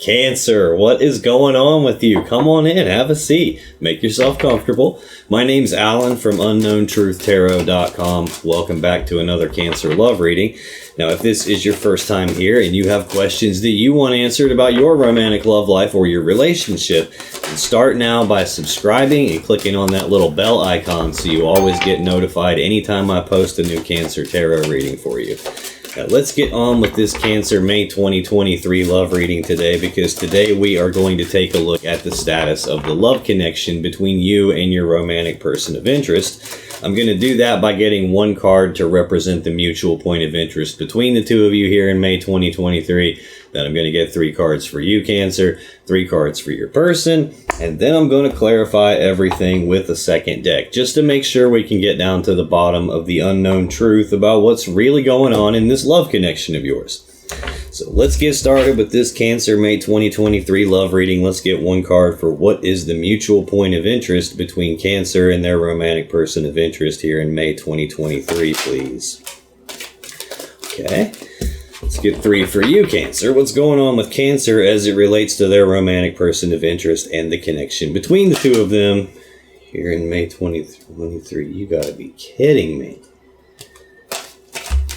Cancer, what is going on with you? Come on in, have a seat, make yourself comfortable. My name's Alan from UnknownTruthTarot.com. Welcome back to another Cancer love reading. Now, if this is your first time here and you have questions that you want answered about your romantic love life or your relationship, then start now by subscribing and clicking on that little bell icon so you always get notified anytime I post a new Cancer tarot reading for you. Now, let's get on with this Cancer May 2023 love reading today, because today we are going to take a look at the status of the love connection between you and your romantic person of interest. I'm going to do that by getting one card to represent the mutual point of interest between the two of you here in May 2023. Then I'm going to get 3 cards for you, Cancer, 3 cards for your person, and then I'm going to clarify everything with a second deck, just to make sure we can get down to the bottom of the unknown truth about what's really going on in this love connection of yours. So let's get started with this Cancer May 2023 love reading. Let's get one card for what is the mutual point of interest between Cancer and their romantic person of interest here in May 2023, please. Okay, let's get 3 for you, Cancer. What's going on with Cancer as it relates to their romantic person of interest and the connection between the two of them here in May 2023? You gotta be kidding me.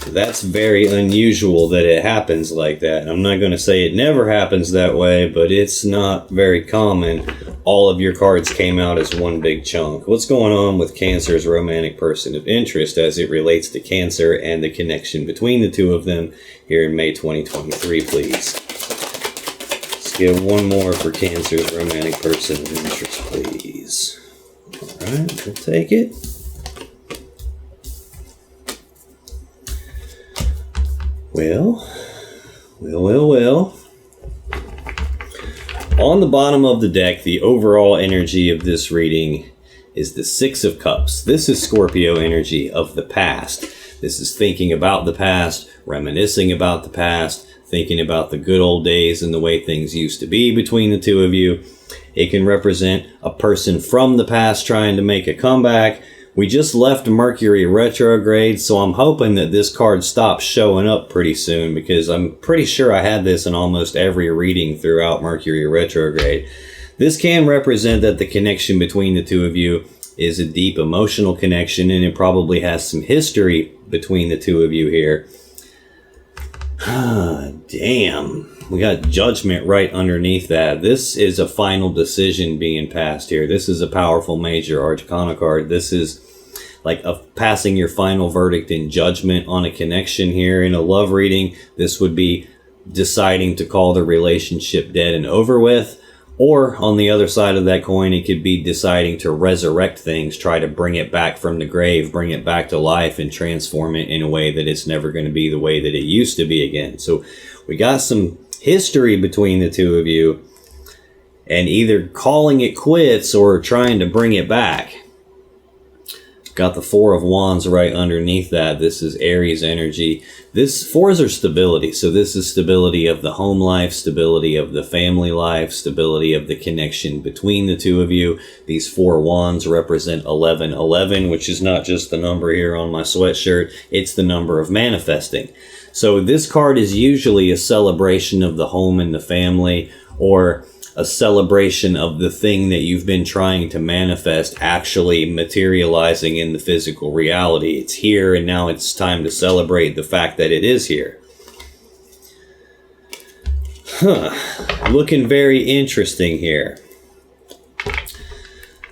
That's very unusual that it happens like that. I'm not going to say it never happens that way, but it's not very common. All of your cards came out as one big chunk. What's going on with Cancer's romantic person of interest as it relates to Cancer and the connection between the two of them here in May 2023, please? Let's get one more for Cancer's romantic person of interest, please. All right, we'll take it. Well. On the bottom of the deck, the overall energy of this reading is the 6 of Cups. This is Scorpio energy of the past. This is thinking about the past, reminiscing about the past, thinking about the good old days and the way things used to be between the two of you. It can represent a person from the past trying to make a comeback. We just left Mercury retrograde, so I'm hoping that this card stops showing up pretty soon, because I'm pretty sure I had this in almost every reading throughout Mercury retrograde. This can represent that the connection between the two of you is a deep emotional connection, and it probably has some history between the two of you here. Damn. We got Judgment right underneath that. This is a final decision being passed here. This is a powerful major arcana card. This is like passing your final verdict in judgment on a connection here. In a love reading, this would be deciding to call the relationship dead and over with. Or on the other side of that coin, it could be deciding to resurrect things, try to bring it back from the grave, bring it back to life, and transform it in a way that it's never going to be the way that it used to be again. So we got some history between the two of you, and either calling it quits or trying to bring it back. Got the 4 of Wands right underneath that. This is Aries energy. This 4s are stability. So this is stability of the home life, stability of the family life, stability of the connection between the two of you. These 4 Wands represent 1111, which is not just the number here on my sweatshirt. It's the number of manifesting. So this card is usually a celebration of the home and the family, or a celebration of the thing that you've been trying to manifest actually materializing in the physical reality. It's here, and now it's time to celebrate the fact that it is here. Looking very interesting here.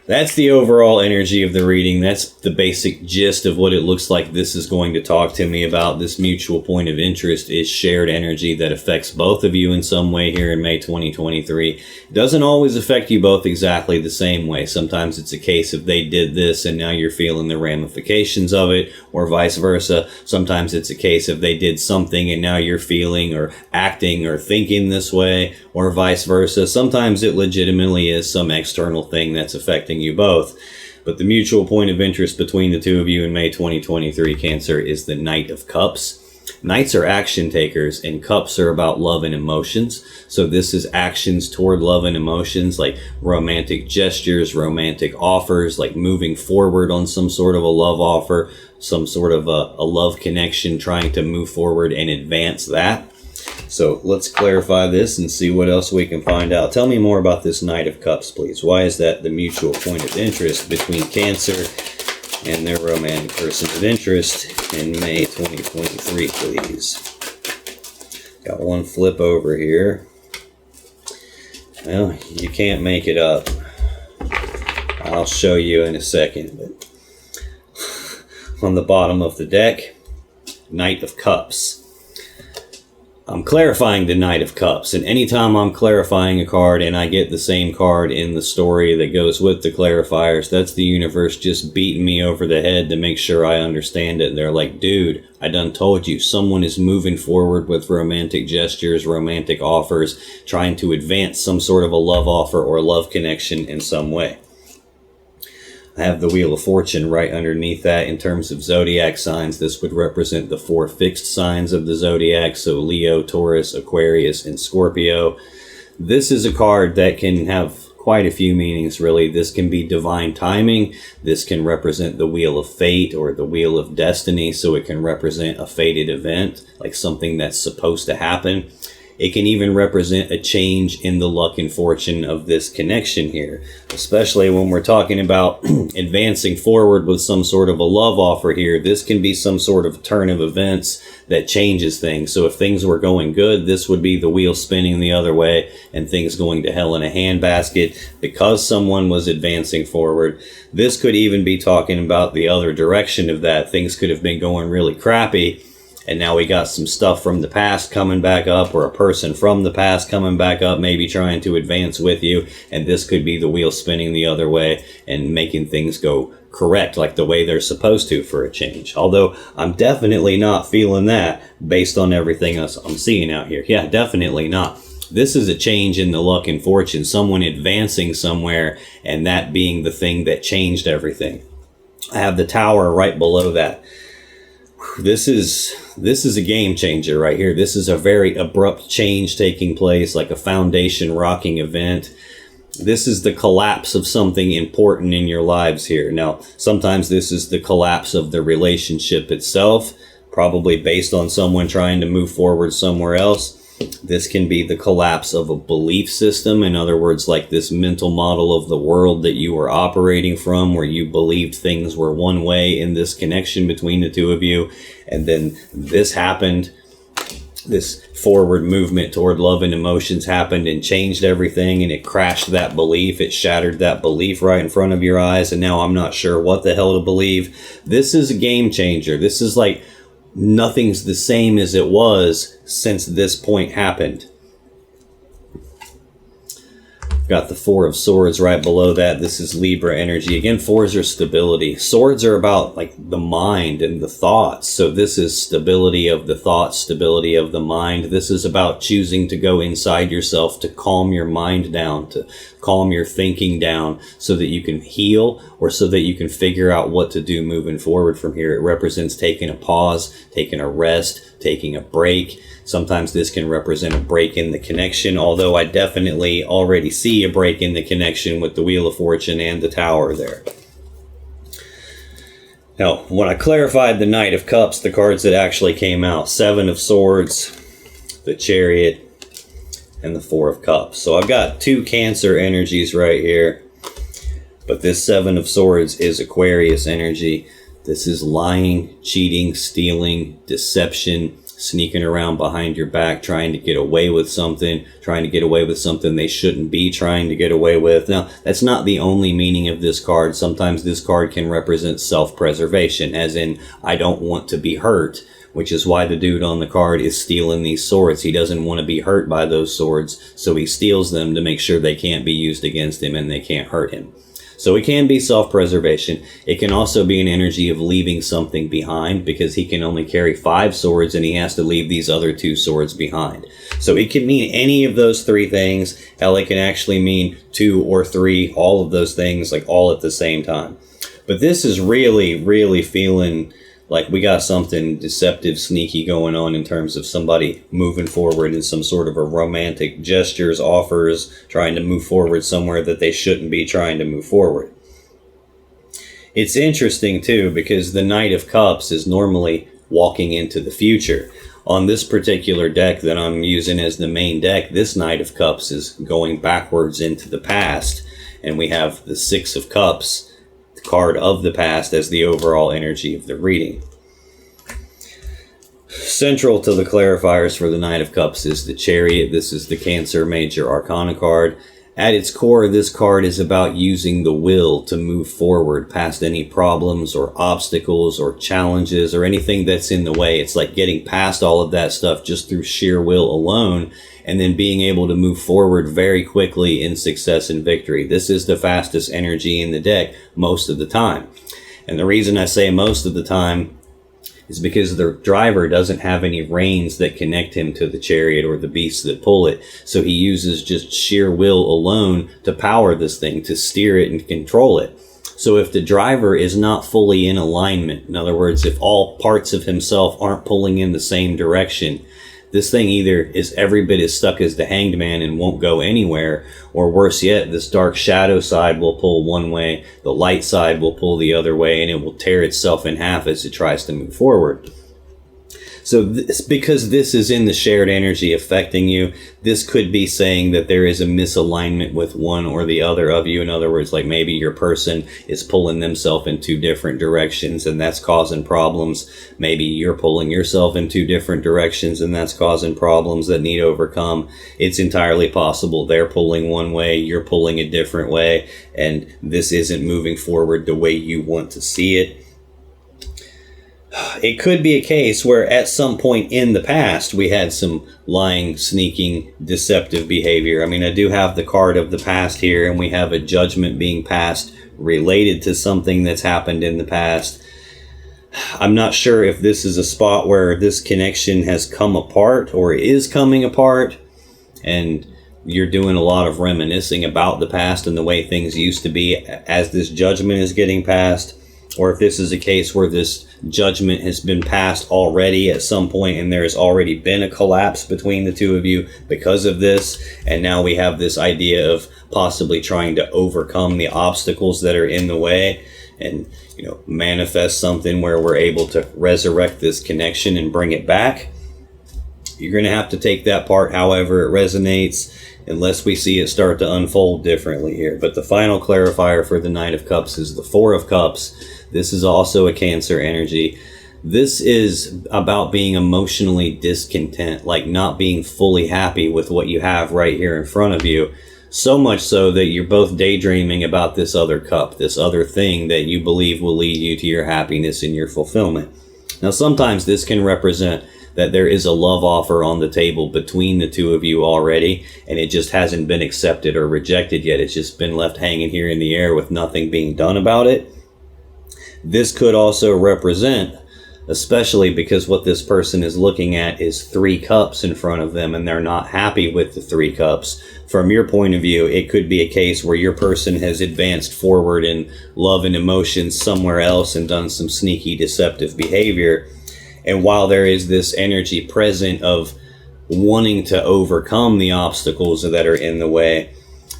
That's the overall energy of the reading. That's the basic gist of what it looks like this is going to talk to me about. This mutual point of interest is shared energy that affects both of you in some way here in May 2023. It doesn't always affect you both exactly the same way. Sometimes it's a case of they did this and now you're feeling the ramifications of it, or vice versa. Sometimes it's a case of they did something and now you're feeling or acting or thinking this way, or vice versa. Sometimes it legitimately is some external thing that's affecting you both. But the mutual point of interest between the two of you in May 2023, Cancer, is the Knight of Cups. Knights are action takers, and cups are about love and emotions. So this is actions toward love and emotions, like romantic gestures, romantic offers, like moving forward on some sort of a love offer, some sort of a love connection, trying to move forward and advance that. So let's clarify this and see what else we can find out. Tell me more about this Knight of Cups, please. Why is that the mutual point of interest between Cancer and their romantic person of interest in May 2023, please? Got one flip over here. Well, you can't make it up. I'll show you in a second. But on the bottom of the deck, Knight of Cups. I'm clarifying the Knight of Cups, and anytime I'm clarifying a card and I get the same card in the story that goes with the clarifiers, that's the universe just beating me over the head to make sure I understand it. They're like, dude, I done told you, someone is moving forward with romantic gestures, romantic offers, trying to advance some sort of a love offer or love connection in some way. I have the Wheel of Fortune right underneath that. In terms of zodiac signs, this would represent the 4 fixed signs of the zodiac, so Leo, Taurus, Aquarius, and Scorpio. This is a card that can have quite a few meanings, really. This can be divine timing. This can represent the Wheel of Fate or the Wheel of Destiny, so it can represent a fated event, like something that's supposed to happen. It can even represent a change in the luck and fortune of this connection here, especially when we're talking about advancing forward with some sort of a love offer here. This can be some sort of turn of events that changes things. So if things were going good, this would be the wheel spinning the other way and things going to hell in a handbasket because someone was advancing forward. This could even be talking about the other direction of that. Things could have been going really crappy, and now we got some stuff from the past coming back up, or a person from the past coming back up, maybe trying to advance with you. And this could be the wheel spinning the other way and making things go correct, like the way they're supposed to for a change. Although I'm definitely not feeling that based on everything else I'm seeing out here. Yeah, definitely not. This is a change in the luck and fortune, someone advancing somewhere, and that being the thing that changed everything. I have the Tower right below that. This is a game changer right here. This is a very abrupt change taking place, like a foundation rocking event. This is the collapse of something important in your lives here. Now, sometimes this is the collapse of the relationship itself, probably based on someone trying to move forward somewhere else. This can be the collapse of a belief system. In other words, like this mental model of the world that you were operating from, where you believed things were one way in this connection between the two of you. And then this happened. This forward movement toward love and emotions happened and changed everything, and it crashed that belief. It shattered that belief right in front of your eyes. And now I'm not sure what the hell to believe. This is a game changer. This is like nothing's the same as it was since this point happened. Got the Four of Swords right below that. This is Libra energy. Again, fours are stability. Swords are about like the mind and the thoughts. So this is stability of the thoughts, stability of the mind. This is about choosing to go inside yourself, to calm your mind down, to calm your thinking down so that you can heal, or so that you can figure out what to do moving forward from here. It represents taking a pause, taking a rest, taking a break. Sometimes this can represent a break in the connection, although I definitely already see a break in the connection with the Wheel of Fortune and the Tower there. Now, when I clarified the Knight of Cups, the cards that actually came out, Seven of Swords, the Chariot, and the Four of Cups. So I've got two Cancer energies right here, but this Seven of Swords is Aquarius energy. This is lying, cheating, stealing, deception, sneaking around behind your back, trying to get away with something they shouldn't be trying to get away with. Now, that's not the only meaning of this card. Sometimes this card can represent self-preservation, as in, I don't want to be hurt, which is why the dude on the card is stealing these swords. He doesn't want to be hurt by those swords, so he steals them to make sure they can't be used against him and they can't hurt him. So it can be self-preservation. It can also be an energy of leaving something behind, because he can only carry 5 swords and he has to leave these other 2 swords behind. So it can mean any of those 3 things. Hell, it can actually mean 2 or 3, all of those things, like all at the same time. But this is really, really feeling like we got something deceptive, sneaky going on in terms of somebody moving forward in some sort of a romantic gestures, offers, trying to move forward somewhere that they shouldn't be trying to move forward. It's interesting too, because the Knight of Cups is normally walking into the future. On this particular deck that I'm using as the main deck, this Knight of Cups is going backwards into the past, and we have the Six of Cups, the card of the past, as the overall energy of the reading. Central to the clarifiers for the Knight of Cups is the Chariot. This is the Cancer Major Arcana card. At its core, this card is about using the will to move forward past any problems or obstacles or challenges or anything that's in the way. It's like getting past all of that stuff just through sheer will alone, and then being able to move forward very quickly in success and victory. This is the fastest energy in the deck most of the time. And the reason I say most of the time is because the driver doesn't have any reins that connect him to the chariot or the beasts that pull it. So he uses just sheer will alone to power this thing, to steer it and control it. So if the driver is not fully in alignment, in other words, if all parts of himself aren't pulling in the same direction, this thing either is every bit as stuck as the Hanged Man and won't go anywhere, or worse yet, this dark shadow side will pull one way, the light side will pull the other way, and it will tear itself in half as it tries to move forward. So because this is in the shared energy affecting you, this could be saying that there is a misalignment with one or the other of you. In other words, like maybe your person is pulling themselves in two different directions and that's causing problems. Maybe you're pulling yourself in two different directions and that's causing problems that need overcome. It's entirely possible they're pulling one way, you're pulling a different way, and this isn't moving forward the way you want to see it. It could be a case where at some point in the past we had some lying, sneaking, deceptive behavior. I mean, I do have the card of the past here, and we have a judgment being passed related to something that's happened in the past. I'm not sure if this is a spot where this connection has come apart or is coming apart, and you're doing a lot of reminiscing about the past and the way things used to be as this judgment is getting passed. Or if this is a case where this judgment has been passed already at some point and there has already been a collapse between the two of you because of this, and now we have this idea of possibly trying to overcome the obstacles that are in the way and, manifest something where we're able to resurrect this connection and bring it back. You're going to have to take that part however it resonates, unless we see it start to unfold differently here. But the final clarifier for the Knight of Cups is the Four of Cups. This is also a Cancer energy. This is about being emotionally discontent, like not being fully happy with what you have right here in front of you. So much so that you're both daydreaming about this other cup, this other thing that you believe will lead you to your happiness and your fulfillment. Now, sometimes this can represent that there is a love offer on the table between the two of you already, and it just hasn't been accepted or rejected yet. It's just been left hanging here in the air with nothing being done about it. This could also represent, especially because what this person is looking at is 3 cups in front of them and they're not happy with the 3 cups. From your point of view, it could be a case where your person has advanced forward in love and emotions somewhere else and done some sneaky, deceptive behavior. And while there is this energy present of wanting to overcome the obstacles that are in the way,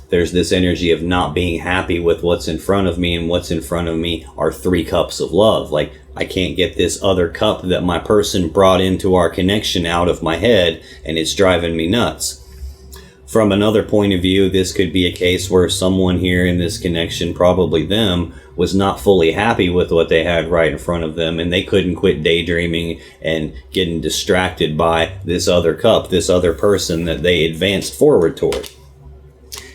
there's this energy of not being happy with what's in front of me, and what's in front of me are 3 cups of love. Like, I can't get this other cup that my person brought into our connection out of my head, and it's driving me nuts. From another point of view, this could be a case where someone here in this connection, probably them, was not fully happy with what they had right in front of them, and they couldn't quit daydreaming and getting distracted by this other cup, this other person that they advanced forward toward.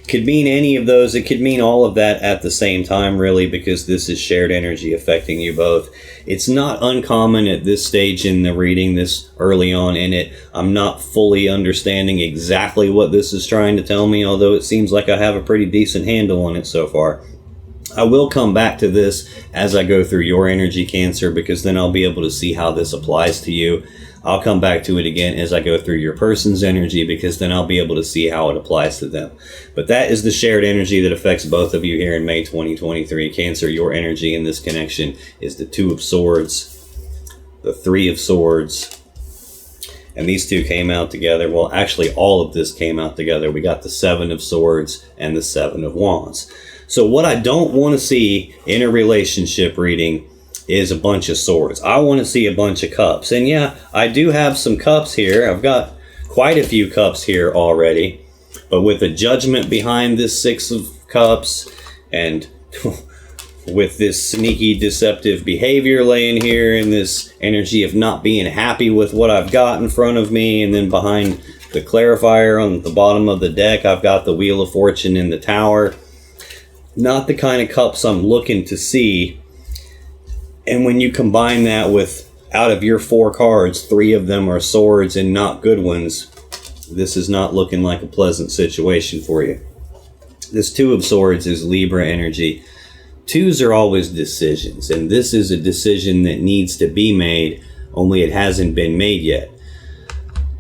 Could mean any of those. It could mean all of that at the same time, really, because this is shared energy affecting you both. It's not uncommon at this stage in the reading, this early on in it. I'm not fully understanding exactly what this is trying to tell me, although it seems like I have a pretty decent handle on it so far. I will come back to this as I go through your energy, Cancer, because then I'll be able to see how this applies to you. I'll come back to it again as I go through your person's energy, because then I'll be able to see how it applies to them. But that is the shared energy that affects both of you here in May 2023. Cancer, your energy in this connection is the 2 of Swords, the 3 of Swords, and these two came out together. Well, actually, all of this came out together. We got the 7 of Swords and the 7 of Wands. So what I don't want to see in a relationship reading is a bunch of swords. I want to see a bunch of cups. And yeah, I do have some cups here. I've got quite a few cups here already. But with the judgment behind this six of cups, and with this sneaky deceptive behavior laying here, and this energy of not being happy with what I've got in front of me, and then behind the clarifier on the bottom of the deck, I've got the Wheel of Fortune in the Tower. Not the kind of cups I'm looking to see. And when you combine that with, out of your 4 cards, 3 of them are swords and not good ones, this is not looking like a pleasant situation for you. This 2 of Swords is Libra energy. 2s are always decisions, and this is a decision that needs to be made, only it hasn't been made yet.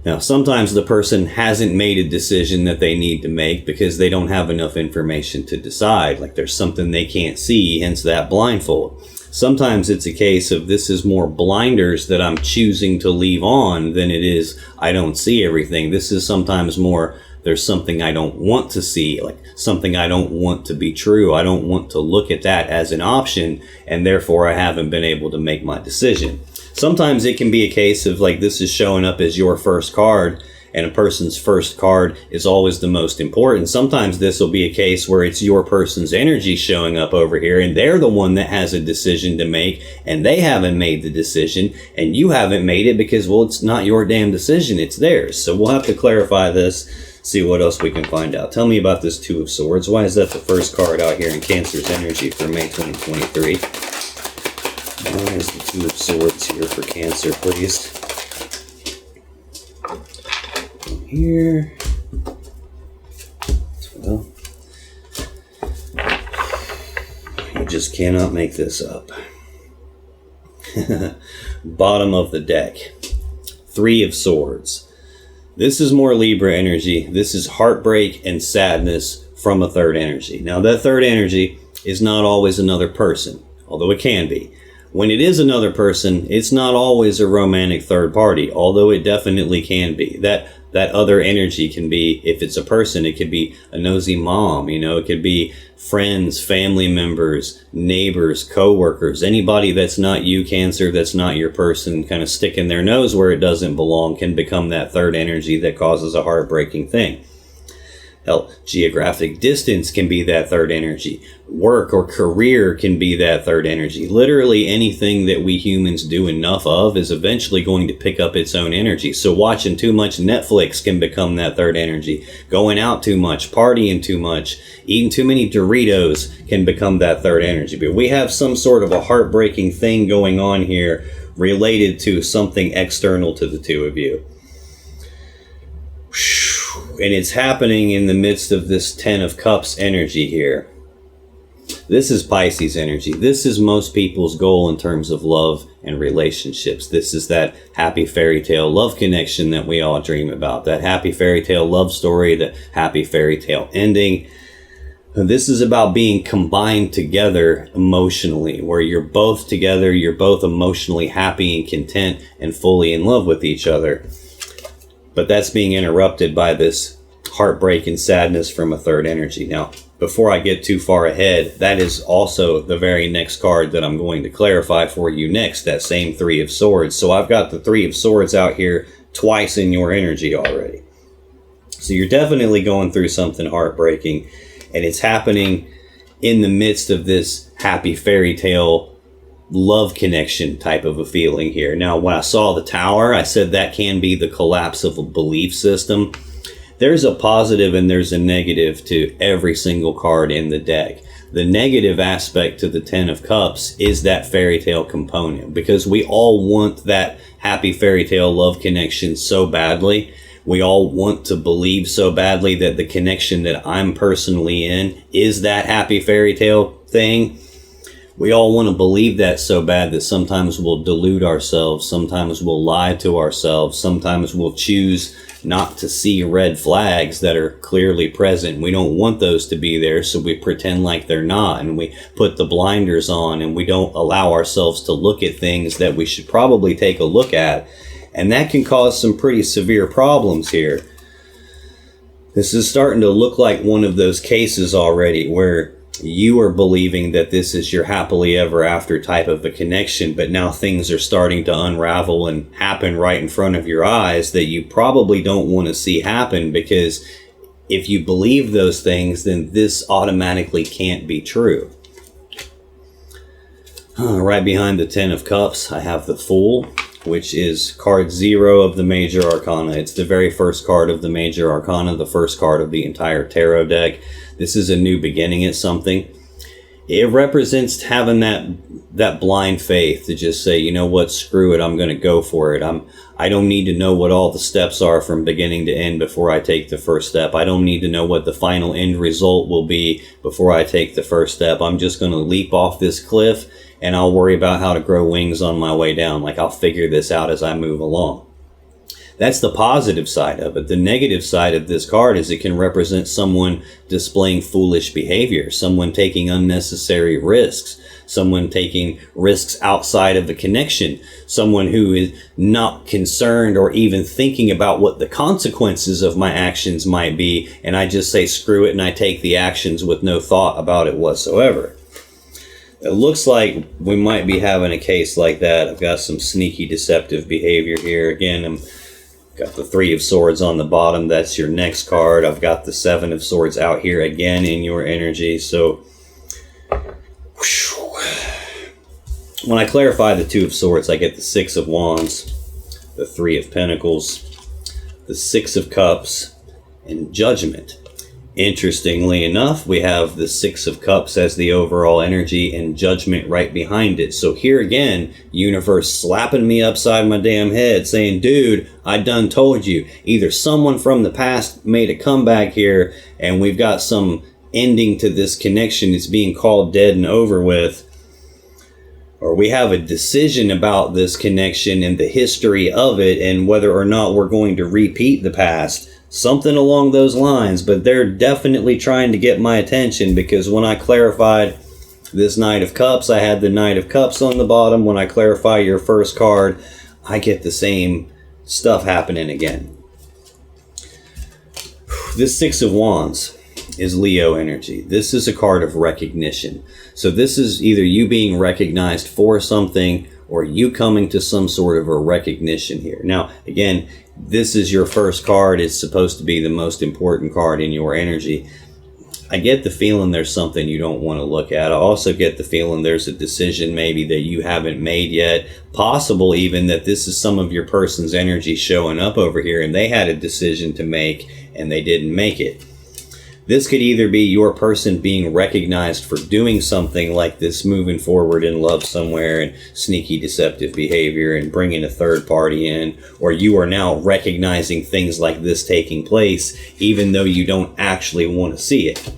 Now, sometimes the person hasn't made a decision that they need to make because they don't have enough information to decide. Like there's something they can't see, hence that blindfold. Sometimes it's a case of this is more blinders that I'm choosing to leave on than it is I don't see everything. This is sometimes more there's something I don't want to see, like something I don't want to be true. I don't want to look at that as an option, and therefore I haven't been able to make my decision. Sometimes it can be a case of like this is showing up as your first card, and a person's first card is always the most important. Sometimes this will be a case where it's your person's energy showing up over here, and they're the one that has a decision to make, and they haven't made the decision, and you haven't made it because, well, it's not your damn decision, it's theirs. So we'll have to clarify this, see what else we can find out. Tell me about this 2 of Swords. Why is that the first card out here in Cancer's energy for May 2023? Why is the 2 of Swords here for Cancer, please? Here. Well, you just cannot make this up. Bottom of the deck. 3 of Swords. This is more Libra energy. This is heartbreak and sadness from a third energy. Now, that third energy is not always another person, although it can be. When it is another person, it's not always a romantic third party, although it definitely can be. That other energy can be, if it's a person, it could be a nosy mom, it could be friends, family members, neighbors, co-workers, anybody that's not you, Cancer, that's not your person, kind of sticking their nose where it doesn't belong, can become that third energy that causes a heartbreaking thing. Hell, geographic distance can be that third energy. Work or career can be that third energy. Literally anything that we humans do enough of is eventually going to pick up its own energy. So watching too much Netflix can become that third energy. Going out too much, partying too much, eating too many Doritos can become that third energy. But we have some sort of a heartbreaking thing going on here related to something external to the 2 of you. And it's happening in the midst of this 10 of Cups energy here. This is Pisces energy. This is most people's goal in terms of love and relationships. This is that happy fairy tale love connection that we all dream about. That happy fairy tale love story, that happy fairy tale ending. This is about being combined together emotionally, where you're both together, you're both emotionally happy and content and fully in love with each other. But that's being interrupted by this heartbreak and sadness from a third energy. Now, before I get too far ahead, that is also the very next card that I'm going to clarify for you next, that same 3 of Swords. So I've got the 3 of Swords out here twice in your energy already. So you're definitely going through something heartbreaking, and it's happening in the midst of this happy fairy tale love connection type of a feeling here. Now, when I saw the Tower, I said that can be the collapse of a belief system. There's a positive and there's a negative to every single card in the deck. The negative aspect to the 10 of Cups is that fairy tale component, because we all want that happy fairy tale love connection so badly. We all want to believe so badly that the connection that I'm personally in is that happy fairy tale thing. We all want to believe that so bad that sometimes we'll delude ourselves, sometimes we'll lie to ourselves, sometimes we'll choose not to see red flags that are clearly present. We don't want those to be there, so we pretend like they're not, and we put the blinders on, and we don't allow ourselves to look at things that we should probably take a look at, and that can cause some pretty severe problems here. This is starting to look like one of those cases already where You are believing that this is your happily ever after type of a connection, but now things are starting to unravel and happen right in front of your eyes that you probably don't want to see happen, because if you believe those things, then this automatically can't be true. Right behind the Ten of Cups, I have the Fool, which is card 0 of the Major Arcana. It's the very first card of the Major Arcana, the first card of the entire tarot deck. This is a new beginning at something. It represents having that blind faith to just say, you know what, screw it, I'm going to go for it. I don't need to know what all the steps are from beginning to end before I take the first step. I don't need to know what the final end result will be before I take the first step. I'm just going to leap off this cliff, and I'll worry about how to grow wings on my way down. Like, I'll figure this out as I move along. That's the positive side of it. The negative side of this card is it can represent someone displaying foolish behavior, someone taking unnecessary risks, someone taking risks outside of the connection, someone who is not concerned or even thinking about what the consequences of my actions might be, and I just say screw it and I take the actions with no thought about it whatsoever. It looks like we might be having a case like that. I've got some sneaky deceptive behavior here. Again, I'm got the Three of Swords on the bottom. That's your next card. I've got the Seven of Swords out here again in your energy. So when I clarify the Two of Swords, I get the Six of Wands, the Three of Pentacles, the Six of Cups, and Judgment. Interestingly enough, we have the Six of Cups as the overall energy and Judgment right behind it. So here again, universe slapping me upside my damn head saying, dude, I done told you. Either someone from the past made a comeback here and we've got some ending to this connection that's being called dead and over with, or we have a decision about this connection and the history of it and whether or not we're going to repeat the past. Something along those lines, but they're definitely trying to get my attention, because when I clarified this Knight of Cups, I had the Knight of Cups on the bottom. When I clarify your first card, I get the same stuff happening again. This Six of Wands is Leo energy. This is a card of recognition. So this is either you being recognized for something or you coming to some sort of a recognition here. Now, again, this is your first card. It's supposed to be the most important card in your energy. I get the feeling there's something you don't want to look at. I also get the feeling there's a decision maybe that you haven't made yet. Possible even that this is some of your person's energy showing up over here and they had a decision to make and they didn't make it. This could either be your person being recognized for doing something like this, moving forward in love somewhere and sneaky deceptive behavior and bringing a third party in, or you are now recognizing things like this taking place even though you don't actually want to see it.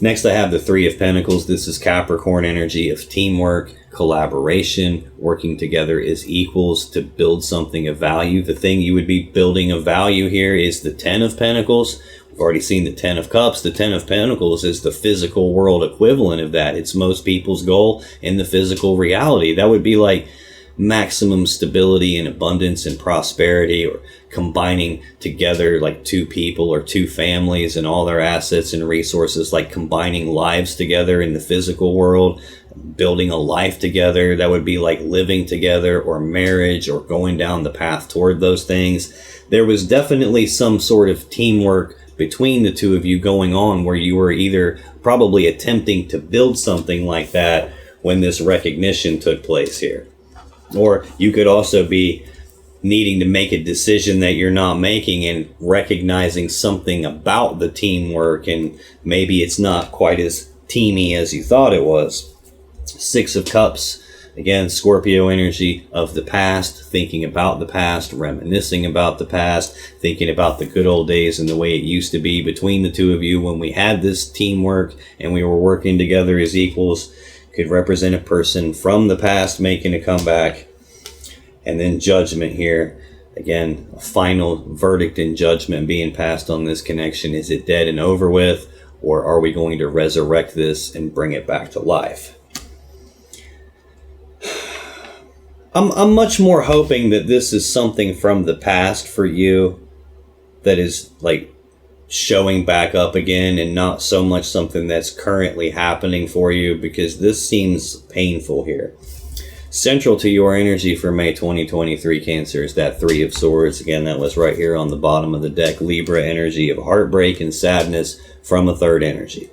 Next, I have the Three of Pentacles. This is Capricorn energy of teamwork, collaboration, working together as equals to build something of value. The thing you would be building of value here is the Ten of Pentacles. We've already seen the Ten of Cups. The Ten of Pentacles is the physical world equivalent of that. It's most people's goal in the physical reality. That would be like maximum stability and abundance and prosperity, or combining together like two people or two families and all their assets and resources, like combining lives together in the physical world, building a life together. That would be like living together or marriage or going down the path toward those things. There was definitely some sort of teamwork between the two of you going on where you were either probably attempting to build something like that when this recognition took place here. Or you could also be needing to make a decision that you're not making and recognizing something about the teamwork, and maybe it's not quite as teamy as you thought it was. Six of Cups, again, Scorpio energy of the past, thinking about the past, reminiscing about the past, thinking about the good old days and the way it used to be between the two of you when we had this teamwork and we were working together as equals. Could represent a person from the past making a comeback. And then Judgment here. Again, a final verdict and judgment being passed on this connection. Is it dead and over with? Or are we going to resurrect this and bring it back to life? I'm much more hoping that this is something from the past for you that is like showing back up again and not so much something that's currently happening for you, because this seems painful here. Central to your energy for May 2023, Cancer, is that Three of Swords. Again, that was right here on the bottom of the deck. Libra energy of heartbreak and sadness from a third energy.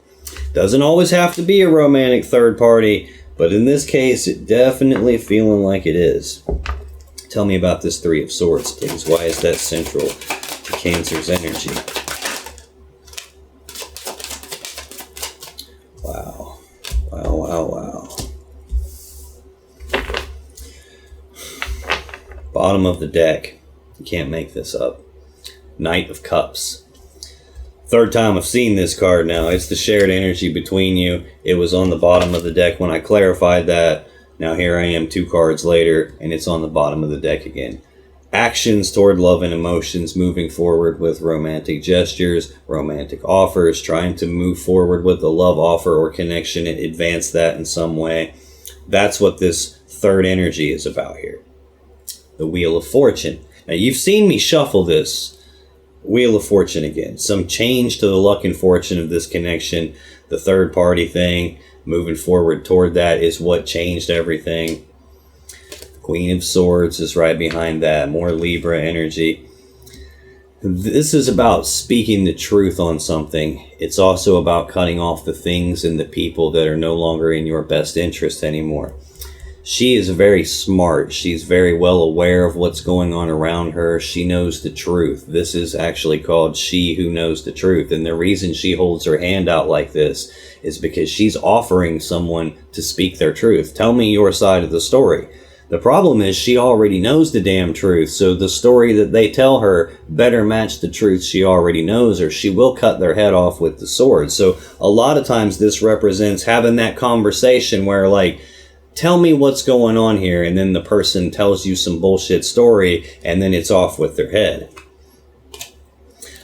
Doesn't always have to be a romantic third party, but in this case, it definitely feeling like it is. Tell me about this Three of Swords, please. Why is that central to Cancer's energy? Wow. Wow, wow, wow. Bottom of the deck. You can't make this up. Knight of Cups. Third time I've seen this card now. It's the shared energy between you. It was on the bottom of the deck when I clarified that. Now here I am 2 cards later, and it's on the bottom of the deck again. Actions toward love and emotions, moving forward with romantic gestures, romantic offers, trying to move forward with a love offer or connection and advance that in some way. That's what this third energy is about here. The Wheel of Fortune. Now you've seen me shuffle this Wheel of Fortune again. Some change to the luck and fortune of this connection. The third party thing, moving forward toward that, is what changed everything. Queen of Swords is right behind that. More Libra energy. This is about speaking the truth on something. It's also about cutting off the things and the people that are no longer in your best interest anymore. She is very smart. She's very well aware of what's going on around her. She knows the truth. This is actually called She Who Knows the Truth. And the reason she holds her hand out like this is because she's offering someone to speak their truth. Tell me your side of the story. The problem is she already knows the damn truth. So the story that they tell her better match the truth she already knows, or she will cut their head off with the sword. So a lot of times this represents having that conversation where, like, tell me what's going on here, and then the person tells you some bullshit story, and then it's off with their head.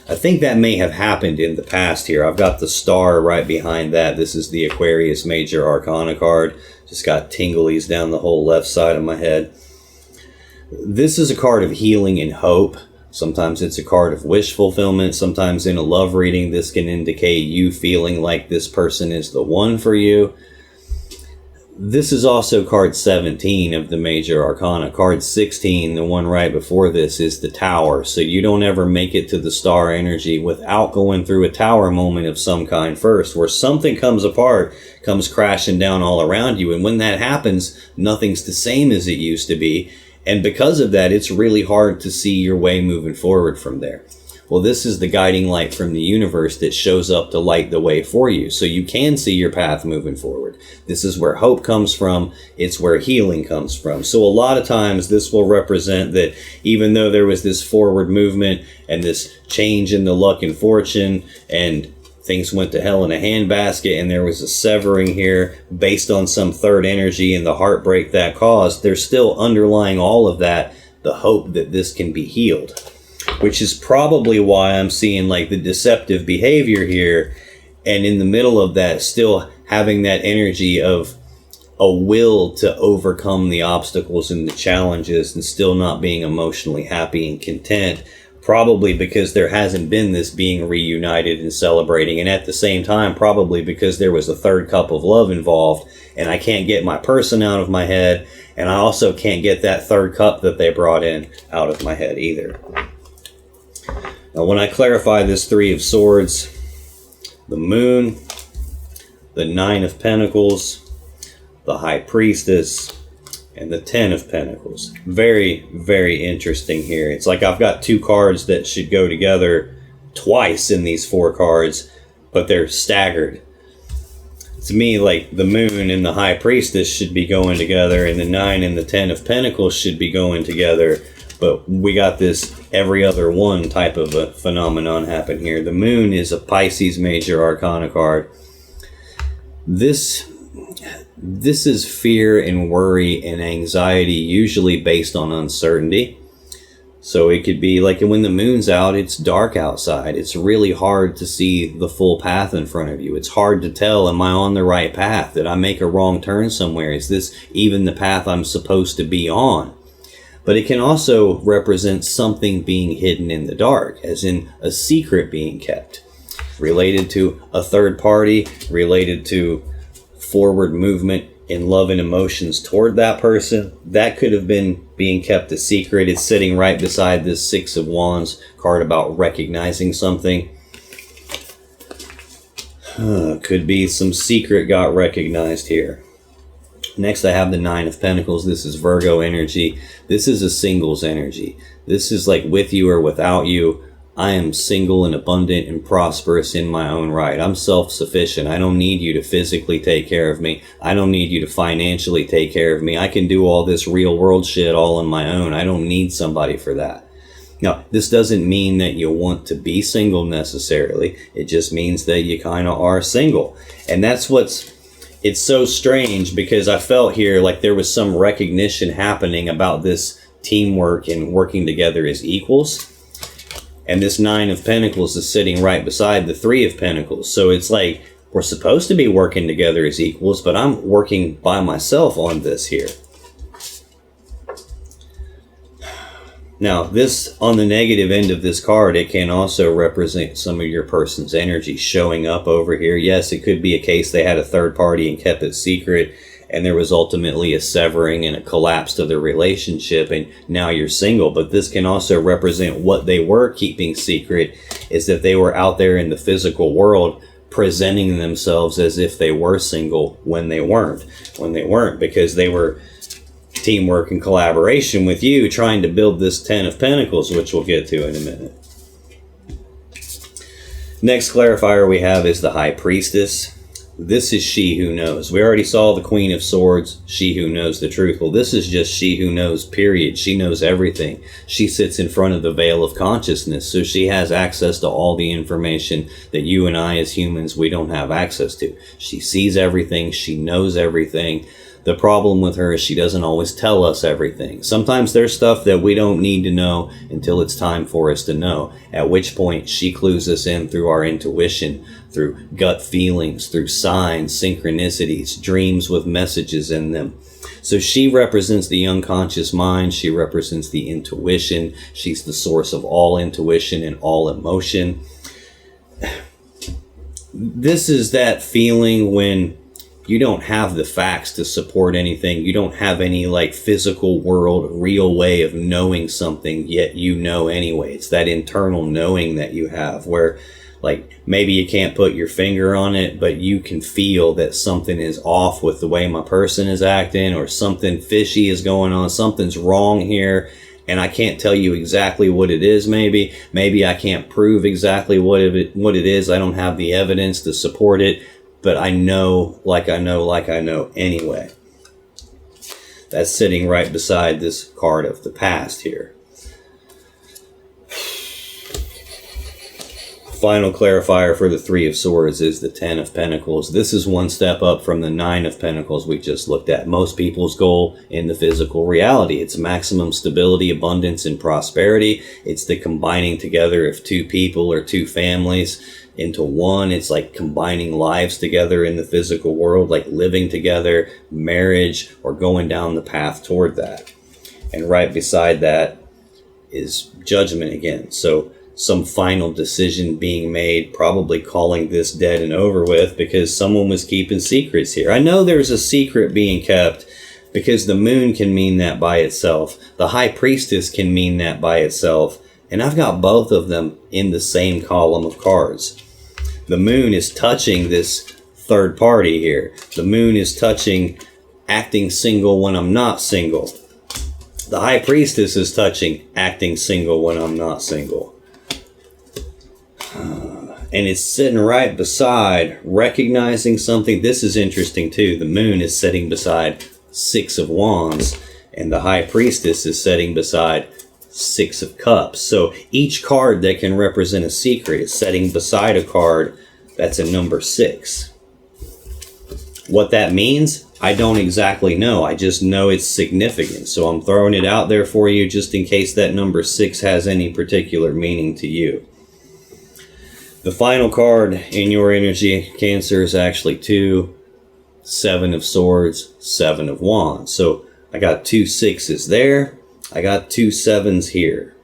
I think that may have happened in the past here. I've got the Star right behind that. This is the Aquarius Major Arcana card. Just got tinglies down the whole left side of my head. This is a card of healing and hope. Sometimes it's a card of wish fulfillment. Sometimes in a love reading, this can indicate you feeling like this person is the one for you. This is also card 17 of the Major Arcana. Card 16, the one right before this, is the Tower. So you don't ever make it to the Star energy without going through a Tower moment of some kind first, where something comes apart, comes crashing down all around you. And when that happens, nothing's the same as it used to be. And because of that, it's really hard to see your way moving forward from there. Well, this is the guiding light from the universe that shows up to light the way for you, so you can see your path moving forward. This is where hope comes from. It's where healing comes from. So a lot of times this will represent that even though there was this forward movement and this change in the luck and fortune, and things went to hell in a handbasket, and there was a severing here based on some third energy and the heartbreak that caused, there's still underlying all of that the hope that this can be healed. Which is probably why I'm seeing like the deceptive behavior here, and in the middle of that still having that energy of a will to overcome the obstacles and the challenges and still not being emotionally happy and content, probably because there hasn't been this being reunited and celebrating, and at the same time probably because there was a third cup of love involved, and I can't get my person out of my head, and I also can't get that third cup that they brought in out of my head either. Now, when I clarify this Three of Swords, the Moon, the Nine of Pentacles, the High Priestess, and the Ten of Pentacles. Very, very interesting here. It's like I've got 2 cards that should go together twice in these 4 cards, but they're staggered. To me, like the Moon and the High Priestess should be going together, and the 9 and the 10 of Pentacles should be going together. But we got this every other one type of a phenomenon happen here. The Moon is a Pisces Major Arcana card. This is fear and worry and anxiety, usually based on uncertainty. So it could be like when the moon's out, it's dark outside. It's really hard to see the full path in front of you. It's hard to tell, am I on the right path? Did I make a wrong turn somewhere? Is this even the path I'm supposed to be on? But it can also represent something being hidden in the dark, as in a secret being kept, related to a third party, related to forward movement in love and emotions toward that person. That could have been being kept a secret. It's sitting right beside this Six of Wands card about recognizing something. Could be some secret got recognized here. Next, I have the Nine of Pentacles. This is Virgo energy. This is a singles energy. This is like with you or without you. I am single and abundant and prosperous in my own right. I'm self-sufficient. I don't need you to physically take care of me. I don't need you to financially take care of me. I can do all this real world shit all on my own. I don't need somebody for that. Now, this doesn't mean that you want to be single necessarily. It just means that you kind of are single. And that's it's so strange, because I felt here like there was some recognition happening about this teamwork and working together as equals. And this Nine of Pentacles is sitting right beside the Three of Pentacles. So it's like we're supposed to be working together as equals, but I'm working by myself on this here. Now, this, on the negative end of this card, it can also represent some of your person's energy showing up over here. Yes, it could be a case they had a third party and kept it secret, and there was ultimately a severing and a collapse to the relationship, and now you're single. But this can also represent what they were keeping secret, is that they were out there in the physical world presenting themselves as if they were single when they weren't. Because they were teamwork and collaboration with you trying to build this Ten of Pentacles, which we'll get to in a minute. Next clarifier we have is the High Priestess. This is she who knows. We already saw the Queen of Swords, she who knows the truth. Well, this is just she who knows, period. She knows everything. She sits in front of the veil of consciousness, so she has access to all the information that you and I as humans, we don't have access to. She sees everything. She knows everything. The problem with her is she doesn't always tell us everything. Sometimes there's stuff that we don't need to know until it's time for us to know, at which point she clues us in through our intuition, through gut feelings, through signs, synchronicities, dreams with messages in them. So she represents the unconscious mind. She represents the intuition. She's the source of all intuition and all emotion. This is that feeling when you don't have the facts to support anything. You don't have any like physical world, real way of knowing something, yet you know anyway. It's that internal knowing that you have where like maybe you can't put your finger on it, but you can feel that something is off with the way my person is acting, or something fishy is going on. Something's wrong here. And I can't tell you exactly what it is. Maybe I can't prove exactly what it is. I don't have the evidence to support it. But I know anyway. That's sitting right beside this card of the past here. Final clarifier for the Three of Swords is the Ten of Pentacles. This is one step up from the Nine of Pentacles we just looked at. Most people's goal in the physical reality. It's maximum stability, abundance, and prosperity. It's the combining together of two people or two families into one. It's like combining lives together in the physical world, like living together, marriage, or going down the path toward that. And right beside that is Judgment again. So some final decision being made, probably calling this dead and over with because someone was keeping secrets here. I know there's a secret being kept because the Moon can mean that by itself. The High Priestess can mean that by itself. And I've got both of them in the same column of cards. The Moon is touching this third party here. The Moon is touching acting single when I'm not single. The High Priestess is touching acting single when I'm not single. And it's sitting right beside recognizing something. This is interesting too. The Moon is sitting beside Six of Wands, and the High Priestess is sitting beside Six of Cups. So each card that can represent a secret is sitting beside a card that's a number 6. What that means, I don't exactly know. I just know it's significant. So I'm throwing it out there for you just in case that number 6 has any particular meaning to you. The final card in your energy, Cancer, is actually 2, 7 of Swords, 7 of Wands. So I got 2 6s there. I got 2 sevens here.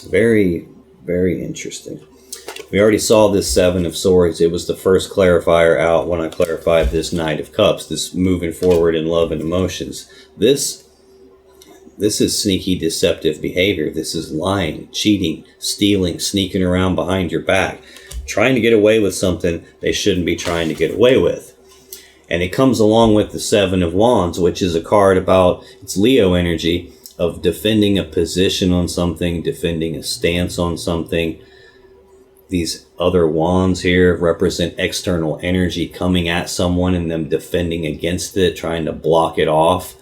Very, very interesting. We already saw this 7 of Swords. It was the first clarifier out when I clarified this Knight of Cups, this moving forward in love and emotions. This is sneaky, deceptive behavior. This is lying, cheating, stealing, sneaking around behind your back, trying to get away with something they shouldn't be trying to get away with. And it comes along with the 7 of Wands, which is a card about, it's Leo energy, of defending a position on something, defending a stance on something. These other wands here represent external energy coming at someone and them defending against it, trying to block it off.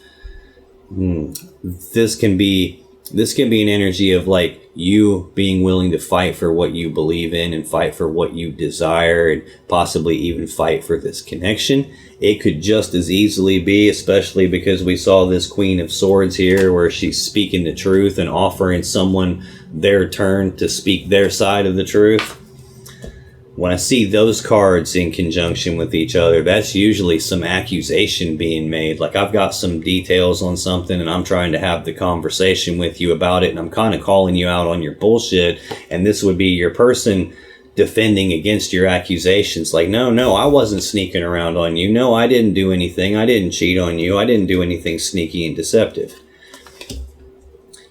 This can be an energy of like you being willing to fight for what you believe in and fight for what you desire and possibly even fight for this connection. It could just as easily be, especially because we saw this Queen of Swords here where she's speaking the truth and offering someone their turn to speak their side of the truth. When I see those cards in conjunction with each other, that's usually some accusation being made. Like I've got some details on something and I'm trying to have the conversation with you about it and I'm kind of calling you out on your bullshit, and this would be your person defending against your accusations. Like, no, I wasn't sneaking around on you. No, I didn't do anything. I didn't cheat on you. I didn't do anything sneaky and deceptive.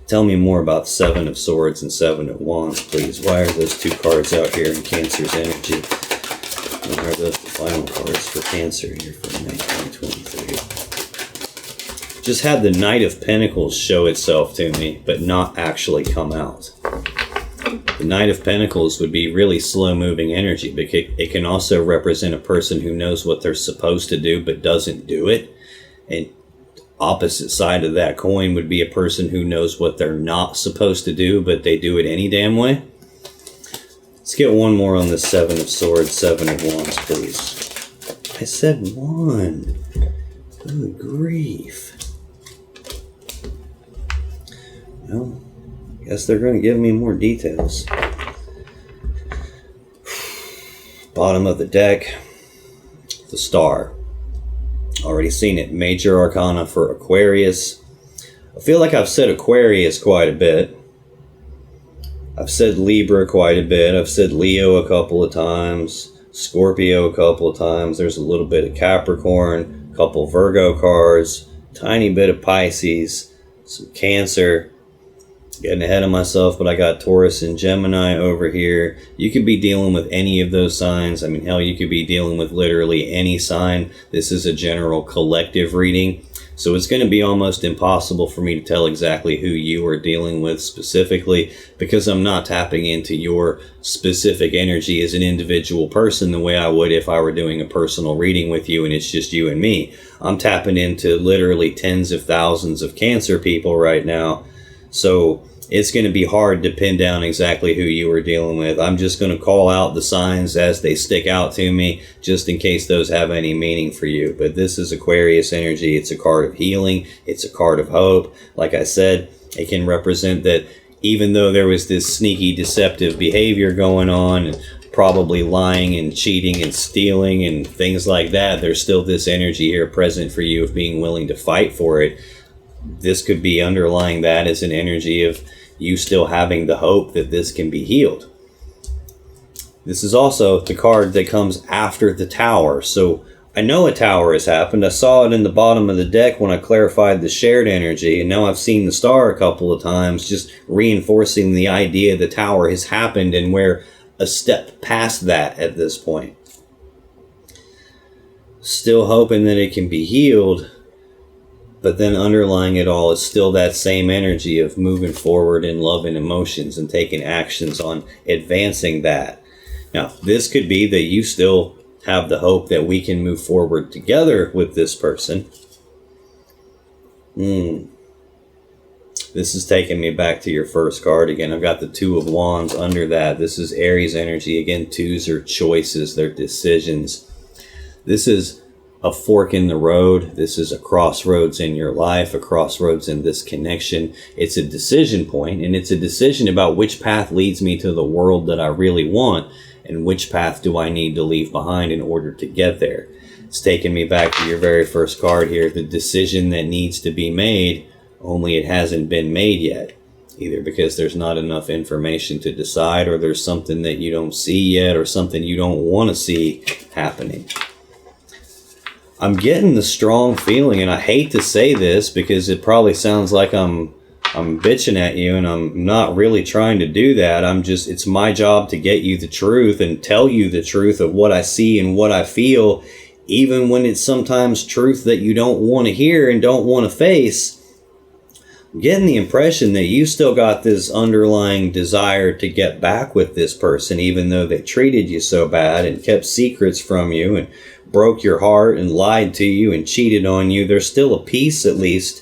Tell me more about 7 of Swords and 7 of Wands, please. Why are those 2 cards out here in Cancer's energy? And are those the final cards for Cancer here for May 2023? Just had the Knight of Pentacles show itself to me, but not actually come out. The Knight of Pentacles would be really slow-moving energy, but it can also represent a person who knows what they're supposed to do but doesn't do it. And opposite side of that coin would be a person who knows what they're not supposed to do, but they do it any damn way. Let's get one more on the 7 of Swords, 7 of Wands, please. I said 1. Good grief. Well, guess they're going to give me more details. Bottom of the deck, the Star. Already seen it. Major Arcana for Aquarius. I feel like I've said Aquarius quite a bit. I've said Libra quite a bit. I've said Leo a couple of times. Scorpio a couple of times. There's a little bit of Capricorn. A couple Virgo cards. Tiny bit of Pisces. Some Cancer. Getting ahead of myself, but I got Taurus and Gemini over here. You could be dealing with any of those signs. I mean, hell, you could be dealing with literally any sign. This is a general collective reading, so it's going to be almost impossible for me to tell exactly who you are dealing with specifically, because I'm not tapping into your specific energy as an individual person the way I would if I were doing a personal reading with you and it's just you and me. I'm tapping into literally tens of thousands of Cancer people right now. So it's going to be hard to pin down exactly who you are dealing with. I'm just going to call out the signs as they stick out to me, just in case those have any meaning for you. But this is Aquarius energy. It's a card of healing. It's a card of hope. Like I said, it can represent that even though there was this sneaky, deceptive behavior going on, and probably lying and cheating and stealing and things like that, there's still this energy here present for you of being willing to fight for it. This could be underlying that as an energy of you still having the hope that this can be healed. This is also the card that comes after the Tower. So I know a Tower has happened. I saw it in the bottom of the deck when I clarified the shared energy. And now I've seen the Star a couple of times, just reinforcing the idea the Tower has happened and we're a step past that at this point. Still hoping that it can be healed. But then underlying it all is still that same energy of moving forward in love and emotions and taking actions on advancing that. Now, this could be that you still have the hope that we can move forward together with this person. This is taking me back to your first card again. I've got the 2 of Wands under that. This is Aries energy. Again, 2s are choices, they're decisions. This is a fork in the road. This is a crossroads in your life, a crossroads in this connection. It's a decision point, and it's a decision about which path leads me to the world that I really want, and which path do I need to leave behind in order to get there. It's taking me back to your very first card here, the decision that needs to be made only it hasn't been made yet. Either because there's not enough information to decide, or there's something that you don't see yet, or something you don't want to see happening. I'm getting the strong feeling, and I hate to say this because it probably sounds like I'm bitching at you, and I'm not really trying to do that. It's my job to get you the truth and tell you the truth of what I see and what I feel, even when it's sometimes truth that you don't want to hear and don't want to face. I'm getting the impression that you still got this underlying desire to get back with this person, even though they treated you so bad and kept secrets from you and broke your heart and lied to you and cheated on you. There's still a piece, at least,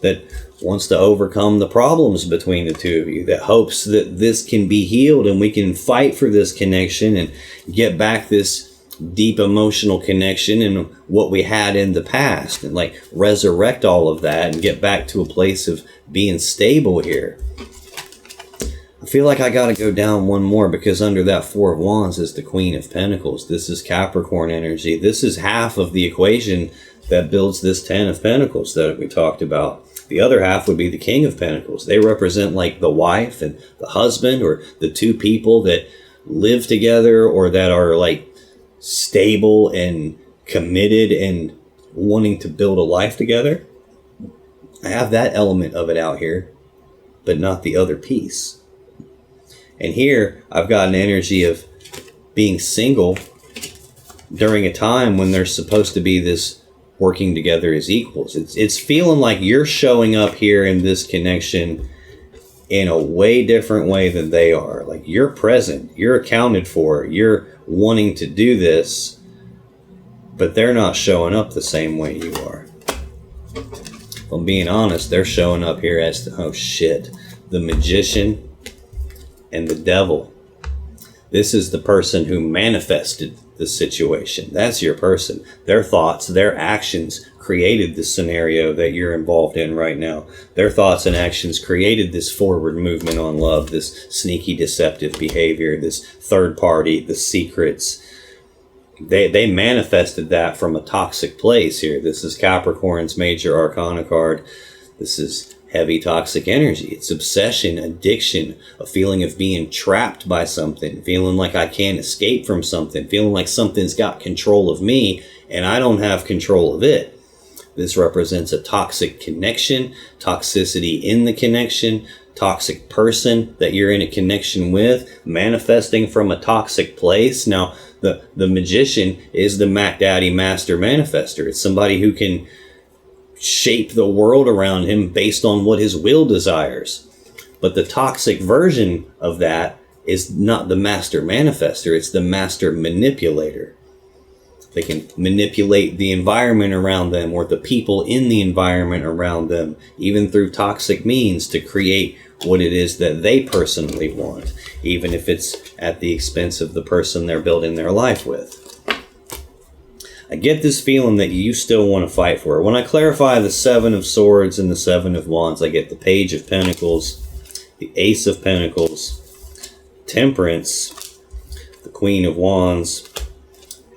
that wants to overcome the problems between the two of you, that hopes that this can be healed and we can fight for this connection and get back this deep emotional connection and what we had in the past, and like resurrect all of that and get back to a place of being stable here. I feel like I got to go down one more, because under that Four of Wands is the Queen of Pentacles. This is Capricorn energy. This is half of the equation that builds this Ten of Pentacles that we talked about. The other half would be the King of Pentacles. They represent like the wife and the husband, or the two people that live together, or that are like stable and committed and wanting to build a life together. I have that element of it out here, but not the other piece. And here I've got an energy of being single during a time when there's supposed to be this working together as equals. It's feeling like you're showing up here in this connection in a way different way than they are. Like you're present, you're accounted for, you're wanting to do this, but they're not showing up the same way you are. If I'm being honest, they're showing up here as the Magician and the Devil. This is the person who manifested the situation. That's your person. Their thoughts, their actions created the scenario that you're involved in right now. Their thoughts and actions created this forward movement on love, this sneaky deceptive behavior, this third party, the secrets. They manifested that from a toxic place here. This is Capricorn's major arcana card. This is heavy toxic energy. It's obsession, addiction, a feeling of being trapped by something, feeling like I can't escape from something, feeling like something's got control of me and I don't have control of it. This represents a toxic connection, toxicity in the connection, toxic person that you're in a connection with, manifesting from a toxic place. Now, the Magician is the Mac Daddy Master Manifester. It's somebody who can shape the world around him based on what his will desires. But the toxic version of that is not the Master Manifester, it's the Master Manipulator. They can manipulate the environment around them, or the people in the environment around them, even through toxic means, to create what it is that they personally want, even if it's at the expense of the person they're building their life with. I get this feeling that you still want to fight for it. When I clarify the Seven of Swords and the Seven of Wands, I get the Page of Pentacles, the Ace of Pentacles, Temperance, the Queen of Wands,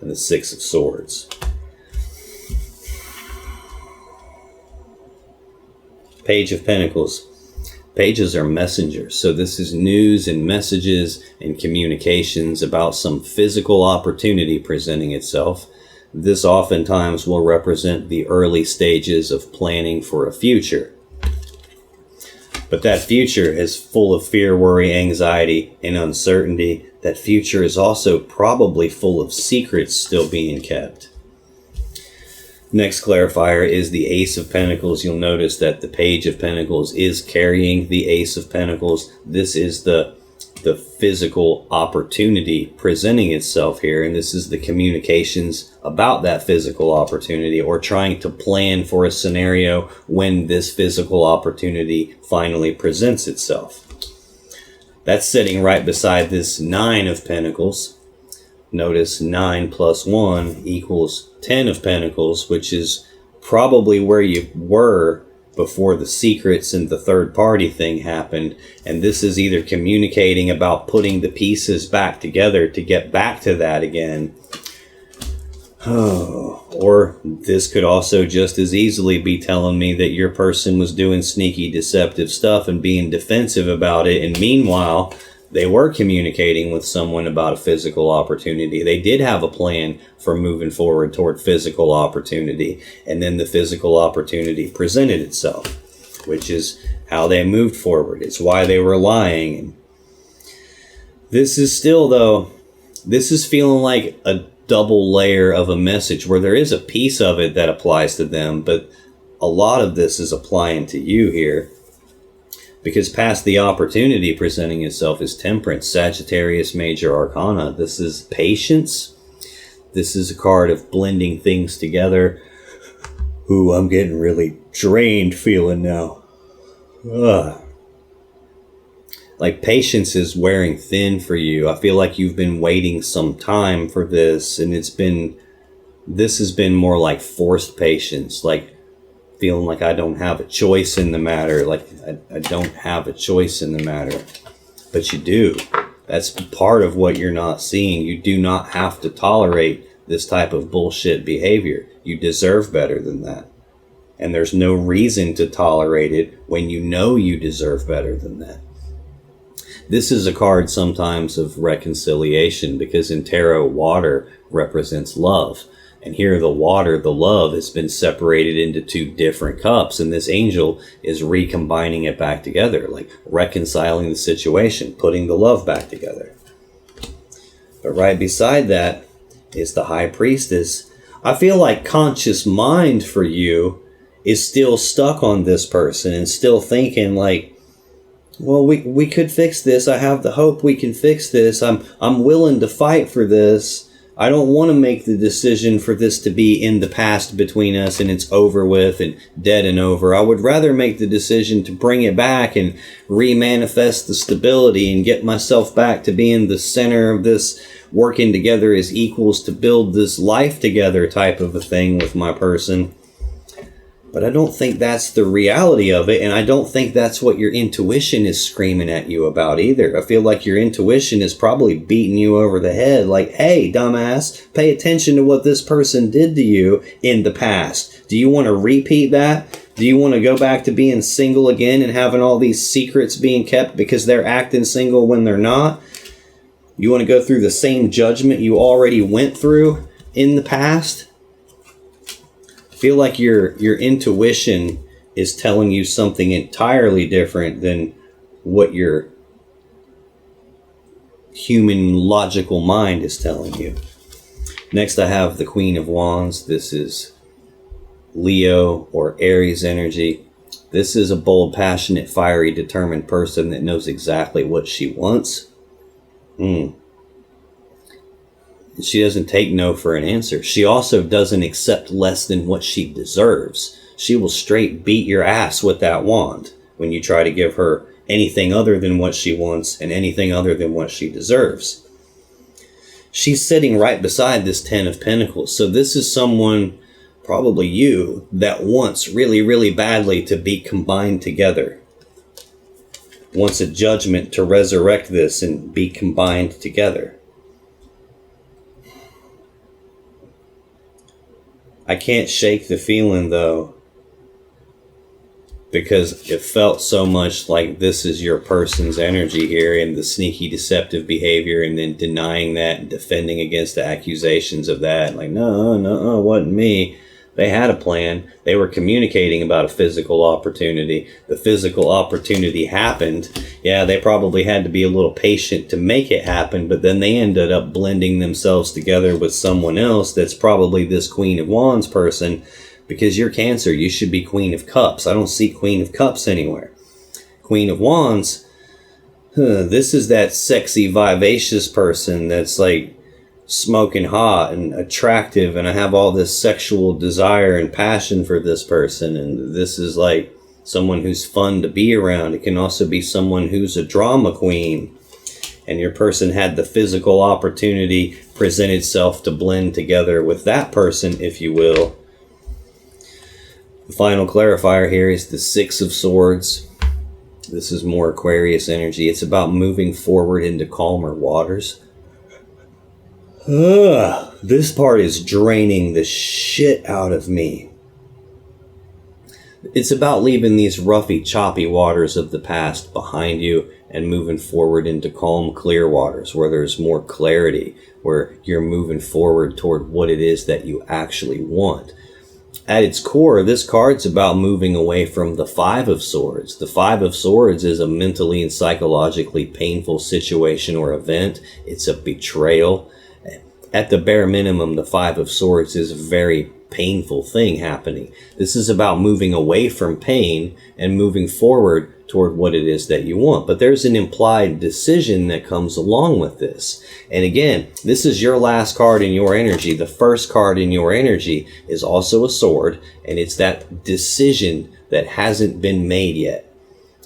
and the Six of Swords. Page of Pentacles. Pages are messengers, so this is news and messages and communications about some physical opportunity presenting itself. This oftentimes will represent the early stages of planning for a future. But that future is full of fear, worry, anxiety, and uncertainty. That future is also probably full of secrets still being kept. Next clarifier is the Ace of Pentacles. You'll notice that the Page of Pentacles is carrying the Ace of Pentacles. This is the physical opportunity presenting itself here, and this is the communications about that physical opportunity, or trying to plan for a scenario when this physical opportunity finally presents itself. That's sitting right beside this Nine of Pentacles. Notice 9 plus 1 equals 10 of Pentacles, which is probably where you were before the secrets and the third party thing happened. And this is either communicating about putting the pieces back together to get back to that again. Oh, or this could also just as easily be telling me that your person was doing sneaky, deceptive stuff and being defensive about it. And meanwhile, they were communicating with someone about a physical opportunity. They did have a plan for moving forward toward physical opportunity. And then the physical opportunity presented itself, which is how they moved forward. It's why they were lying. And this is still, though, this is feeling like a double layer of a message where there is a piece of it that applies to them, but a lot of this is applying to you here, because past the opportunity presenting itself is Temperance, Sagittarius Major Arcana. This is patience. This is a card of blending things together. Ooh, I'm getting really drained feeling now. Ugh. Like, patience is wearing thin for you. I feel like you've been waiting some time for this, and this has been more like forced patience, like feeling like I don't have a choice in the matter, like I don't have a choice in the matter. But you do. That's part of what you're not seeing. You do not have to tolerate this type of bullshit behavior. You deserve better than that. And there's no reason to tolerate it when you know you deserve better than that. This is a card sometimes of reconciliation, because in tarot, water represents love. And here the water, the love, has been separated into two different cups. And this angel is recombining it back together, like reconciling the situation, putting the love back together. But right beside that is the High Priestess. I feel like conscious mind for you is still stuck on this person and still thinking like, well, we could fix this. I have the hope we can fix this. I'm willing to fight for this. I don't want to make the decision for this to be in the past between us and it's over with and dead and over. I would rather make the decision to bring it back and remanifest the stability and get myself back to being the center of this, working together as equals to build this life together type of a thing with my person. But I don't think that's the reality of it, and I don't think that's what your intuition is screaming at you about either. I feel like your intuition is probably beating you over the head like, hey, dumbass, pay attention to what this person did to you in the past. Do you want to repeat that? Do you want to go back to being single again and having all these secrets being kept because they're acting single when they're not? You want to go through the same judgment you already went through in the past? Feel like your intuition is telling you something entirely different than what your human logical mind is telling you. Next, I have the Queen of Wands. This is Leo or Aries energy. This is a bold, passionate, fiery, determined person that knows exactly what she wants. She doesn't take no for an answer. She also doesn't accept less than what she deserves. She will straight beat your ass with that wand when you try to give her anything other than what she wants and anything other than what she deserves. She's sitting right beside this Ten of Pentacles. So this is someone, probably you, that wants really, really badly to be combined together. Wants a judgment to resurrect this and be combined together. I can't shake the feeling, though, because it felt so much like this is your person's energy here, and the sneaky, deceptive behavior, and then denying that and defending against the accusations of that. Like, no, it wasn't me. They had a plan. They were communicating about a physical opportunity. The physical opportunity happened. Yeah, they probably had to be a little patient to make it happen, but then they ended up blending themselves together with someone else that's probably this Queen of Wands person, because you're Cancer. You should be Queen of Cups. I don't see Queen of Cups anywhere. Queen of Wands, this is that sexy, vivacious person that's like smoking hot and attractive, and I have all this sexual desire and passion for this person, and this is like someone who's fun to be around. It can also be someone who's a drama queen, and your person had the physical opportunity present itself to blend together with that person, if you will. The final clarifier here is the Six of Swords. This is more Aquarius energy. It's about moving forward into calmer waters. This part is draining the shit out of me. It's about leaving these roughy, choppy waters of the past behind you and moving forward into calm, clear waters where there's more clarity, where you're moving forward toward what it is that you actually want. At its core, this card's about moving away from the Five of Swords. The Five of Swords is a mentally and psychologically painful situation or event. It's a betrayal. At the bare minimum, the Five of Swords is a very painful thing happening. This is about moving away from pain and moving forward toward what it is that you want. But there's an implied decision that comes along with this. And again, this is your last card in your energy. The first card in your energy is also a sword, and it's that decision that hasn't been made yet.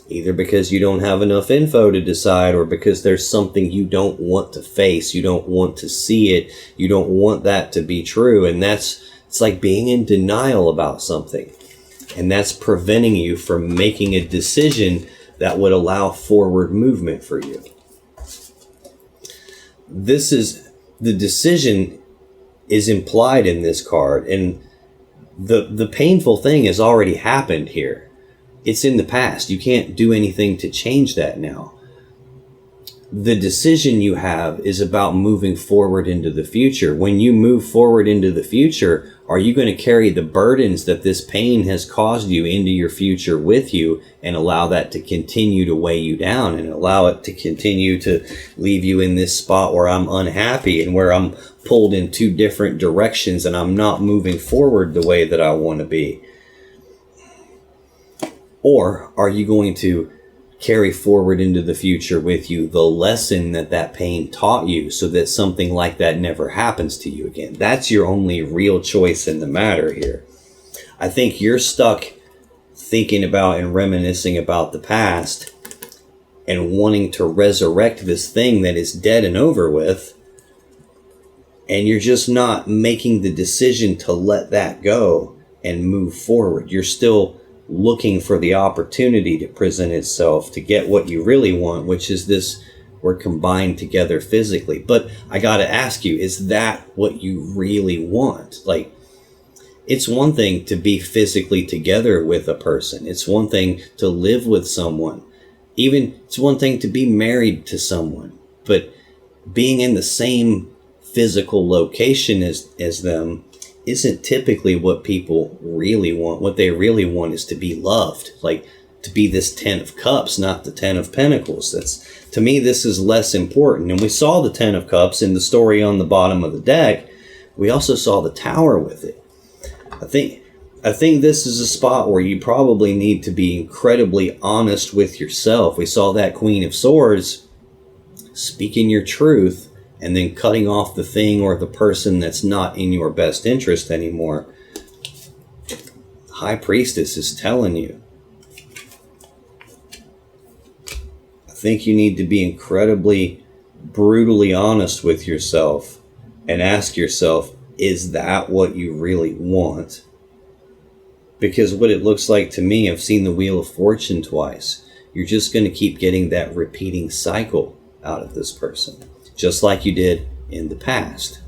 Either because you don't have enough info to decide, or because there's something you don't want to face. You don't want to see it. You don't want that to be true. And it's like being in denial about something. And that's preventing you from making a decision that would allow forward movement for you. The decision is implied in this card. And the painful thing has already happened here. It's in the past. You can't do anything to change that now. The decision you have is about moving forward into the future. When you move forward into the future, are you going to carry the burdens that this pain has caused you into your future with you and allow that to continue to weigh you down and allow it to continue to leave you in this spot where I'm unhappy and where I'm pulled in two different directions and I'm not moving forward the way that I want to be? Or are you going to carry forward into the future with you the lesson that pain taught you so that something like that never happens to you again? That's your only real choice in the matter here. I think you're stuck thinking about and reminiscing about the past and wanting to resurrect this thing that is dead and over with, and you're just not making the decision to let that go and move forward. You're still looking for the opportunity to present itself to get what you really want, which is this, we're combined together physically. But I gotta ask you, is that what you really want? Like, it's one thing to be physically together with a person. It's one thing to live with someone. Even it's one thing to be married to someone. But being in the same physical location as them isn't typically what people really want. What they really want is to be loved, like to be this 10 of Cups, not the 10 of Pentacles. To me, this is less important. And we saw the 10 of Cups in the story on the bottom of the deck. We also saw the Tower with it. I think this is a spot where you probably need to be incredibly honest with yourself. We saw that Queen of Swords speaking your truth and then cutting off the thing or the person that's not in your best interest anymore. High Priestess is telling you, I think you need to be incredibly, brutally honest with yourself and ask yourself, is that what you really want? Because what it looks like to me, I've seen the Wheel of Fortune twice. You're just going to keep getting that repeating cycle out of this person, just like you did in the past.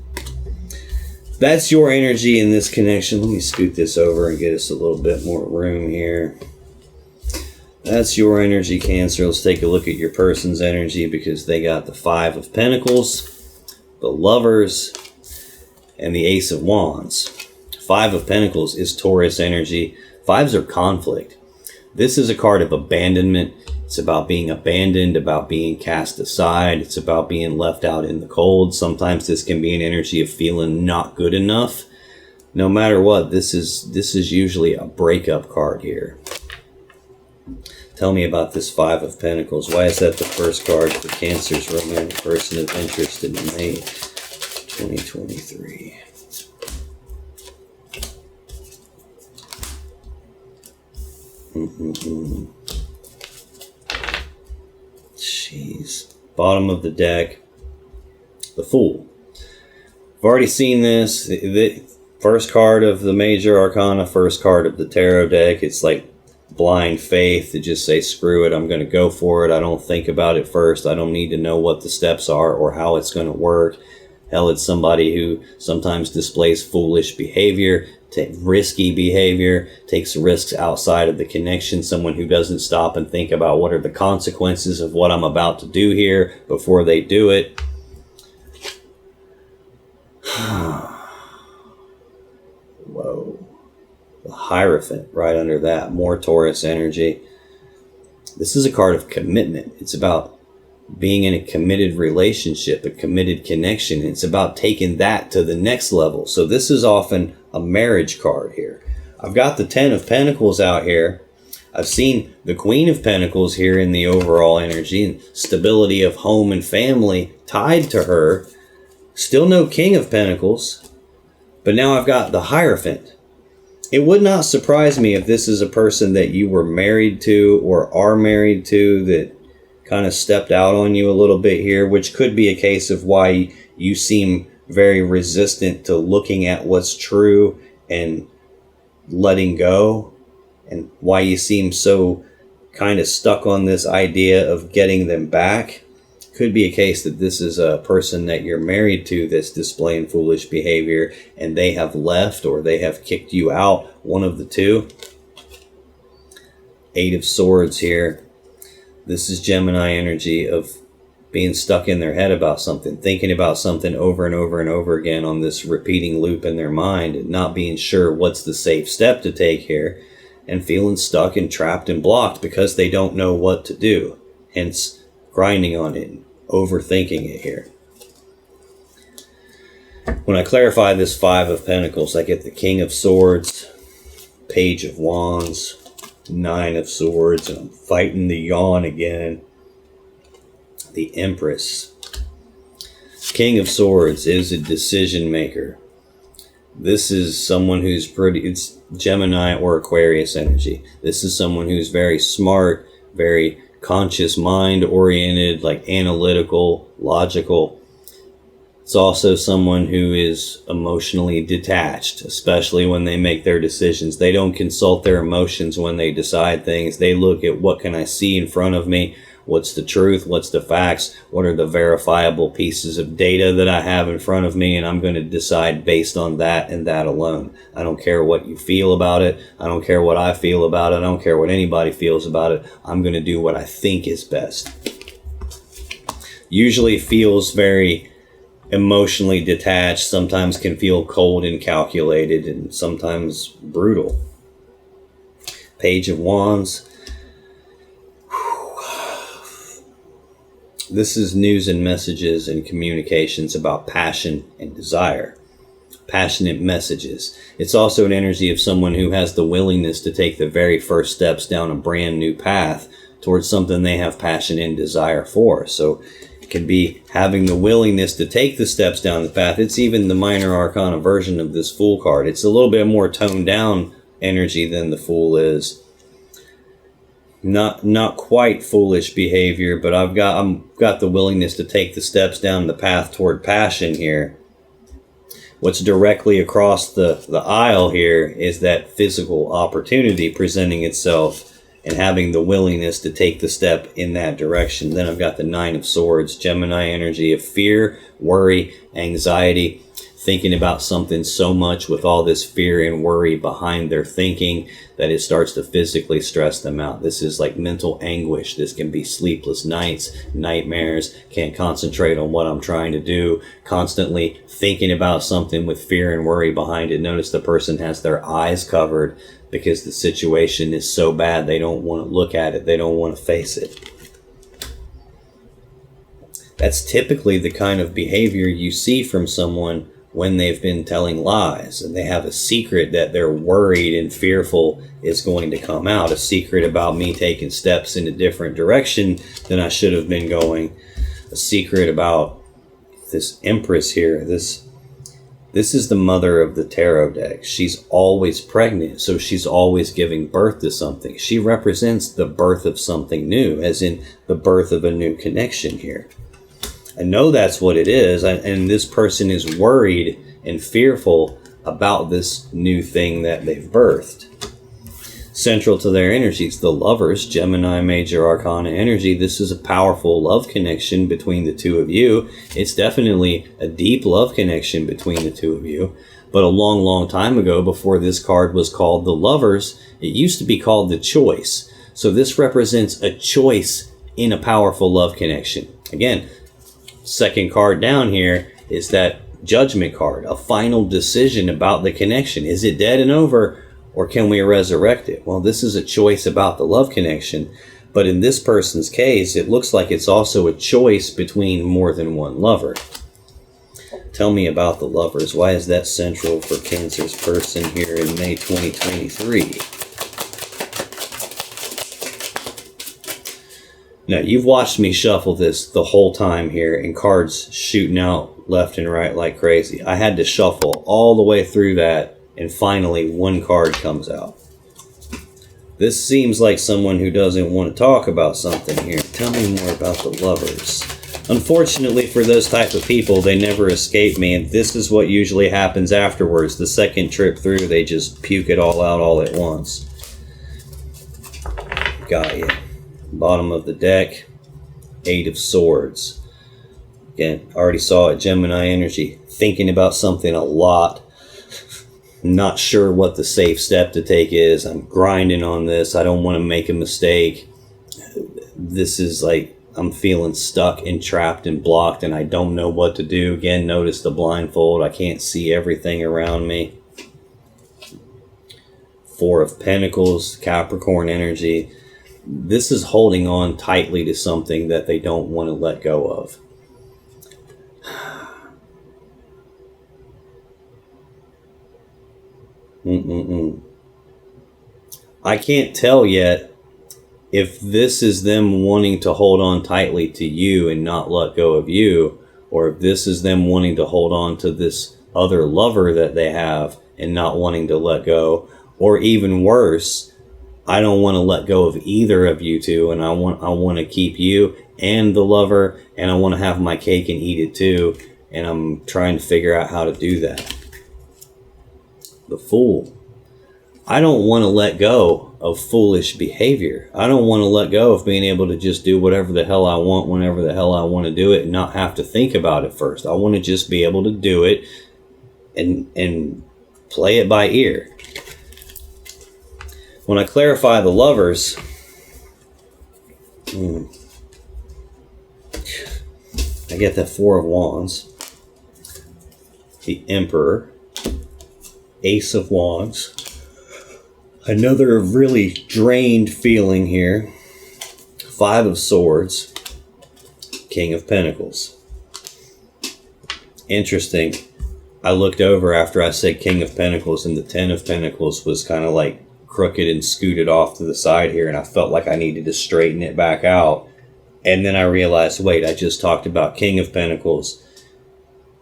That's your energy in this connection. Let me scoot this over and get us a little bit more room here. That's your energy, Cancer. Let's take a look at your person's energy, because they got the Five of Pentacles, the Lovers, and the Ace of Wands. Five of Pentacles is Taurus energy. Fives are conflict. This is a card of abandonment. It's about being abandoned, about being cast aside. It's about being left out in the cold. Sometimes this can be an energy of feeling not good enough. No matter what, this is usually a breakup card here. Tell me about this Five of Pentacles. Why is that the first card for Cancer's romantic person of interest in May 2023? Jeez. Bottom of the deck, the Fool. I've already seen this. The first card of the major arcana, first card of the tarot deck. It's like blind faith to just say, screw it, I'm going to go for it. I don't think about it first. I don't need to know what the steps are or how it's going to work. Hell, it's somebody who sometimes displays foolish behavior, risky behavior, takes risks outside of the connection, someone who doesn't stop and think about what are the consequences of what I'm about to do here before they do it. Whoa. The Hierophant right under that, more Taurus energy. This is a card of commitment. It's about being in a committed relationship, a committed connection. It's about taking that to the next level. So this is often a marriage card here. I've got the 10 of Pentacles out here. I've seen the Queen of Pentacles here in the overall energy and stability of home and family tied to her. Still no King of Pentacles, but now I've got the Hierophant. It would not surprise me if this is a person that you were married to or are married to that kind of stepped out on you a little bit here, which could be a case of why you seem very resistant to looking at what's true and letting go, and why you seem so kind of stuck on this idea of getting them back. Could be a case that this is a person that you're married to that's displaying foolish behavior and they have left or they have kicked you out, one of the two. 8 of Swords here. This is Gemini energy of being stuck in their head about something, thinking about something over and over and over again on this repeating loop in their mind, and not being sure what's the safe step to take here, and feeling stuck and trapped and blocked because they don't know what to do. Hence, grinding on it and overthinking it here. When I clarify this 5 of Pentacles, I get the King of Swords, Page of Wands, 9 of Swords, and I'm fighting the yawn again. The Empress. King of Swords is a decision maker. This is someone who's it's Gemini or Aquarius energy. This is someone who's very smart, very conscious mind oriented, like analytical, logical. It's also someone who is emotionally detached, especially when they make their decisions. They don't consult their emotions when they decide things. They look at what can I see in front of me? What's the truth? What's the facts? What are the verifiable pieces of data that I have in front of me? And I'm going to decide based on that and that alone. I don't care what you feel about it. I don't care what I feel about it. I don't care what anybody feels about it. I'm going to do what I think is best. Usually feels very emotionally detached, sometimes can feel cold and calculated, and sometimes brutal. Page of Wands. This is news and messages and communications about passion and desire. Passionate messages. It's also an energy of someone who has the willingness to take the very first steps down a brand new path towards something they have passion and desire for. So can be having the willingness to take the steps down the path. It's even the minor arcana version of this Fool card. It's a little bit more toned down energy than the Fool is. Not quite foolish behavior, but I've got the willingness to take the steps down the path toward passion here. What's directly across the aisle here is that physical opportunity presenting itself and having the willingness to take the step in that direction. Then I've got the 9 of Swords, Gemini energy of fear, worry, anxiety, thinking about something so much with all this fear and worry behind their thinking that it starts to physically stress them out. This is like mental anguish. This can be sleepless nights, nightmares, can't concentrate on what I'm trying to do, constantly thinking about something with fear and worry behind it. Notice the person has their eyes covered because the situation is so bad they don't want to look at it, they don't want to face it. That's typically the kind of behavior you see from someone when they've been telling lies and they have a secret that they're worried and fearful is going to come out, a secret about me taking steps in a different direction than I should have been going, a secret about this Empress here. This is the mother of the tarot deck. She's always pregnant, so she's always giving birth to something. She represents the birth of something new, as in the birth of a new connection here. I know that's what it is, and this person is worried and fearful about this new thing that they've birthed. central to their energies. The Lovers, Gemini Major Arcana energy, this is a powerful love connection between the two of you. It's definitely a deep love connection between the two of you. But a long, long time ago, before this card was called the Lovers, it used to be called the Choice. So this represents a choice in a powerful love connection. Again, second card down here is that Judgment card, a final decision about the connection. Is it dead and over, or can we resurrect it? Well, this is a choice about the love connection, but in this person's case, it looks like it's also a choice between more than one lover. Tell me about the Lovers. Why is that central for Cancer's person here in May 2023? Now, you've watched me shuffle this the whole time here, and cards shooting out left and right like crazy. I had to shuffle all the way through that, and finally one card comes out. This seems like someone who doesn't want to talk about something here. Tell me more about the Lovers. Unfortunately for those type of people, they never escape me, and this is what usually happens afterwards. The second trip through, they just puke it all out all at once. Got you. Bottom of the deck, 8 of Swords. Again, already saw it, Gemini energy. Thinking about something a lot. Not sure what the safe step to take is. I'm grinding on this. I don't want to make a mistake. This is like I'm feeling stuck and trapped and blocked, and I don't know what to do. Again, notice the blindfold. I can't see everything around me. 4 of Pentacles, Capricorn energy. This is holding on tightly to something that they don't want to let go of. I can't tell yet if this is them wanting to hold on tightly to you and not let go of you, or if this is them wanting to hold on to this other lover that they have and not wanting to let go, or even worse, I don't want to let go of either of you two, and I want to keep you and the lover, and I want to have my cake and eat it too, and I'm trying to figure out how to do that. The Fool. I don't want to let go of foolish behavior. I don't want to let go of being able to just do whatever the hell I want whenever the hell I want to do it and not have to think about it first. I want to just be able to do it and play it by ear. When I clarify the Lovers, I get that 4 of Wands, the Emperor, Ace of Wands, another really drained feeling here, 5 of Swords, King of Pentacles. Interesting. I looked over after I said King of Pentacles, and the 10 of Pentacles was kind of like crooked and scooted off to the side here, and I felt like I needed to straighten it back out. And then I realized, wait, I just talked about King of Pentacles,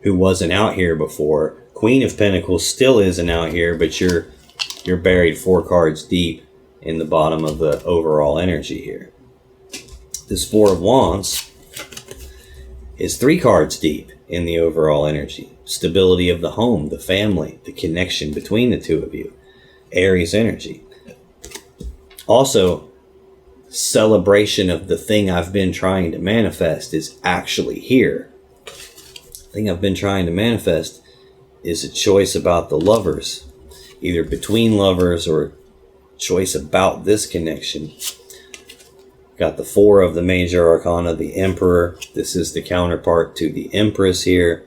who wasn't out here before. Queen of Pentacles still isn't out here, but you're buried 4 cards deep in the bottom of the overall energy here. This 4 of Wands is 3 cards deep in the overall energy. Stability of the home, the family, the connection between the two of you. Aries energy. Also, celebration of the thing I've been trying to manifest is actually here. The thing I've been trying to manifest is a choice about the Lovers, either between lovers or choice about this connection. Got the 4 of the Major Arcana, the Emperor. This is the counterpart to the Empress here.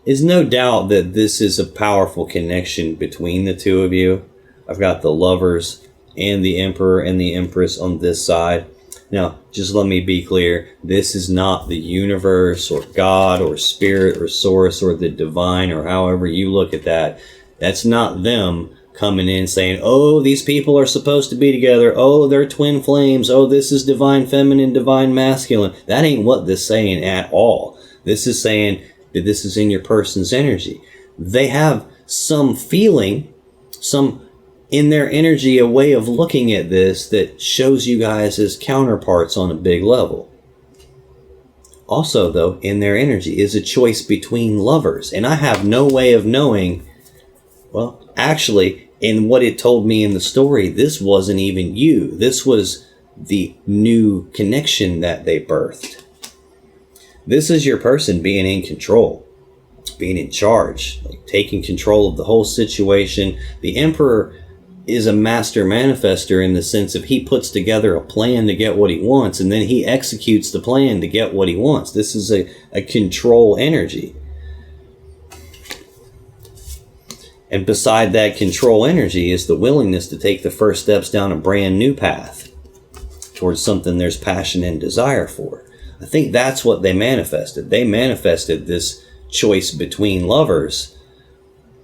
Is no doubt that this is a powerful connection between the two of you. I've got the Lovers and the Emperor and the Empress on this side. Now, just let me be clear. This is not the universe or God or spirit or source or the divine or however you look at that. That's not them coming in saying, oh, these people are supposed to be together. Oh, they're twin flames. Oh, this is divine feminine, divine masculine. That ain't what this is saying at all. This is saying that this is in your person's energy. They have some feeling, some in their energy, a way of looking at this that shows you guys as counterparts on a big level. Also, though, in their energy is a choice between lovers. And I have no way of knowing, well, actually, And what it told me in the story, this wasn't even you. This was the new connection that they birthed. This is your person being in control, being in charge, like taking control of the whole situation. The Emperor is a master manifester in the sense of he puts together a plan to get what he wants, and then he executes the plan to get what he wants. This is a control energy. And beside that control energy is the willingness to take the first steps down a brand new path towards something there's passion and desire for. I think that's what they manifested. They manifested this choice between lovers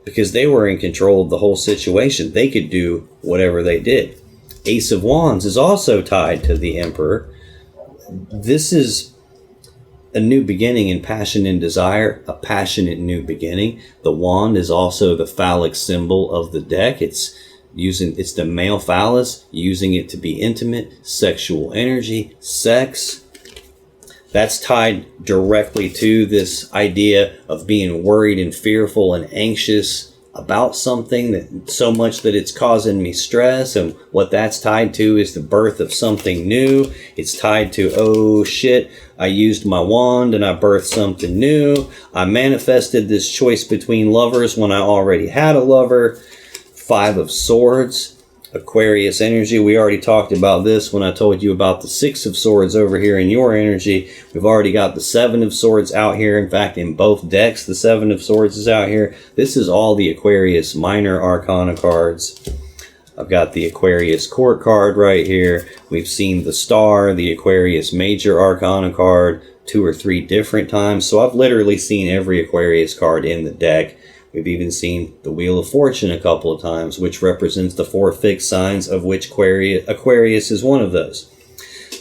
because they were in control of the whole situation. They could do whatever they did. Ace of Wands is also tied to the Emperor. This is a new beginning in passion and desire, a passionate new beginning. The wand is also the phallic symbol of the deck. It's the male phallus, using it to be intimate, sexual energy, sex. That's tied directly to this idea of being worried and fearful and anxious about something, that so much that it's causing me stress. And what that's tied to is the birth of something new. It's tied to, oh shit, I used my wand and I birthed something new. I manifested this choice between lovers when I already had a lover. Five of Swords, Aquarius energy. We already talked about this when I told you about the Six of Swords over here in your energy. We've already got the Seven of Swords out here. In fact, in both decks, the Seven of Swords is out here. This is all the Aquarius minor arcana cards. I've got the Aquarius court card right here. We've seen the Star, the Aquarius major arcana card, 2 or 3 different times. So I've literally seen every Aquarius card in the deck. We've even seen the Wheel of Fortune a couple of times, which represents the 4 fixed signs, of which Aquarius is one of those.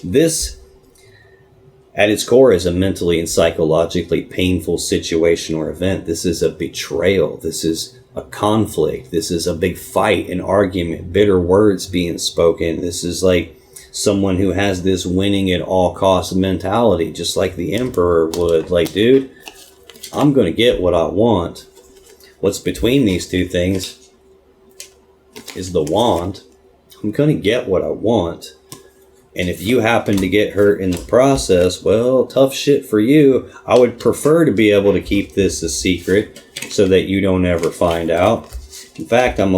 This, at its core, is a mentally and psychologically painful situation or event. This is a betrayal. This is a conflict. This is a big fight, an argument, bitter words being spoken. This is like someone who has this winning at all costs mentality, just like the Emperor would. Like, dude, I'm going to get what I want. What's between these two things is the wand. I'm going to get what I want. And if you happen to get hurt in the process, well, tough shit for you. I would prefer to be able to keep this a secret so that you don't ever find out. In fact, I'm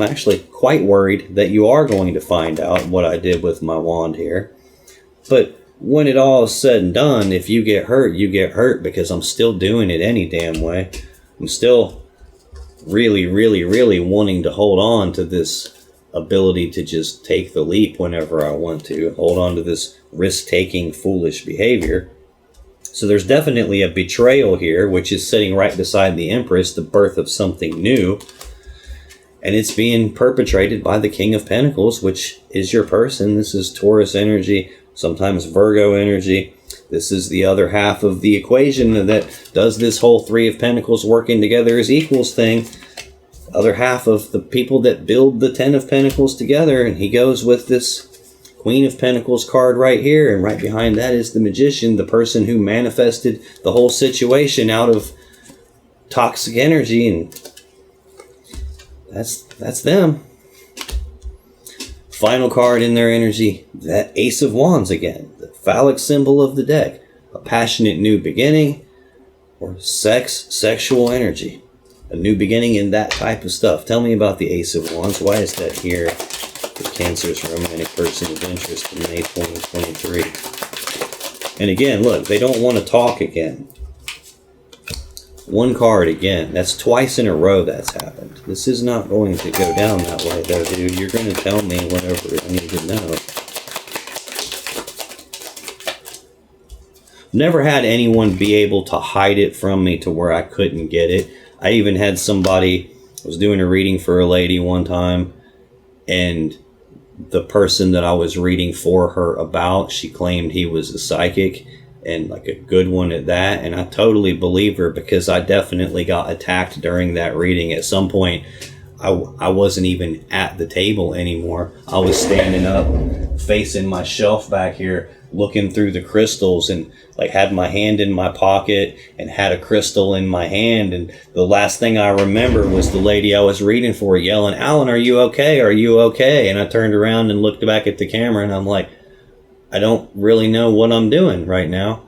actually quite worried that you are going to find out what I did with my wand here. But when it all is said and done, if you get hurt, you get hurt, because I'm still doing it any damn way. I'm still really, really, really wanting to hold on to this ability to just take the leap whenever I want to. Hold on to this risk-taking, foolish behavior. So there's definitely a betrayal here, which is sitting right beside the Empress, the birth of something new. And it's being perpetrated by the King of Pentacles, which is your person. This is Taurus energy, sometimes Virgo energy. This is the other half of the equation that does this whole Three of Pentacles working together as equals thing. The other half of the people that build the Ten of Pentacles together, and he goes with this Queen of Pentacles card right here, and right behind that is the Magician, the person who manifested the whole situation out of toxic energy, and that's them. Final card in their energy, that Ace of Wands again, the phallic symbol of the deck, a passionate new beginning, or sexual energy, a new beginning in that type of stuff. Tell me about the Ace of Wands. Why is that here? The Cancer's romantic person of interest in May 2023. And again, look, they don't want to talk again. One card again. That's twice in a row that's happened. This is not going to go down that way, though, dude. You're going to tell me whatever I need to know. Never had anyone be able to hide it from me to where I couldn't get it. I even had somebody, I was doing a reading for a lady one time, and the person that I was reading for her about, she claimed he was a psychic, and like a good one at that, and I totally believe her, because I definitely got attacked during that reading. At some point, I wasn't even at the table anymore. I was standing up, facing my shelf back here, looking through the crystals and like had my hand in my pocket and had a crystal in my hand. And the last thing I remember was the lady I was reading for yelling, "Alan, are you okay? Are you okay?" And I turned around and looked back at the camera and I'm like, I don't really know what I'm doing right now.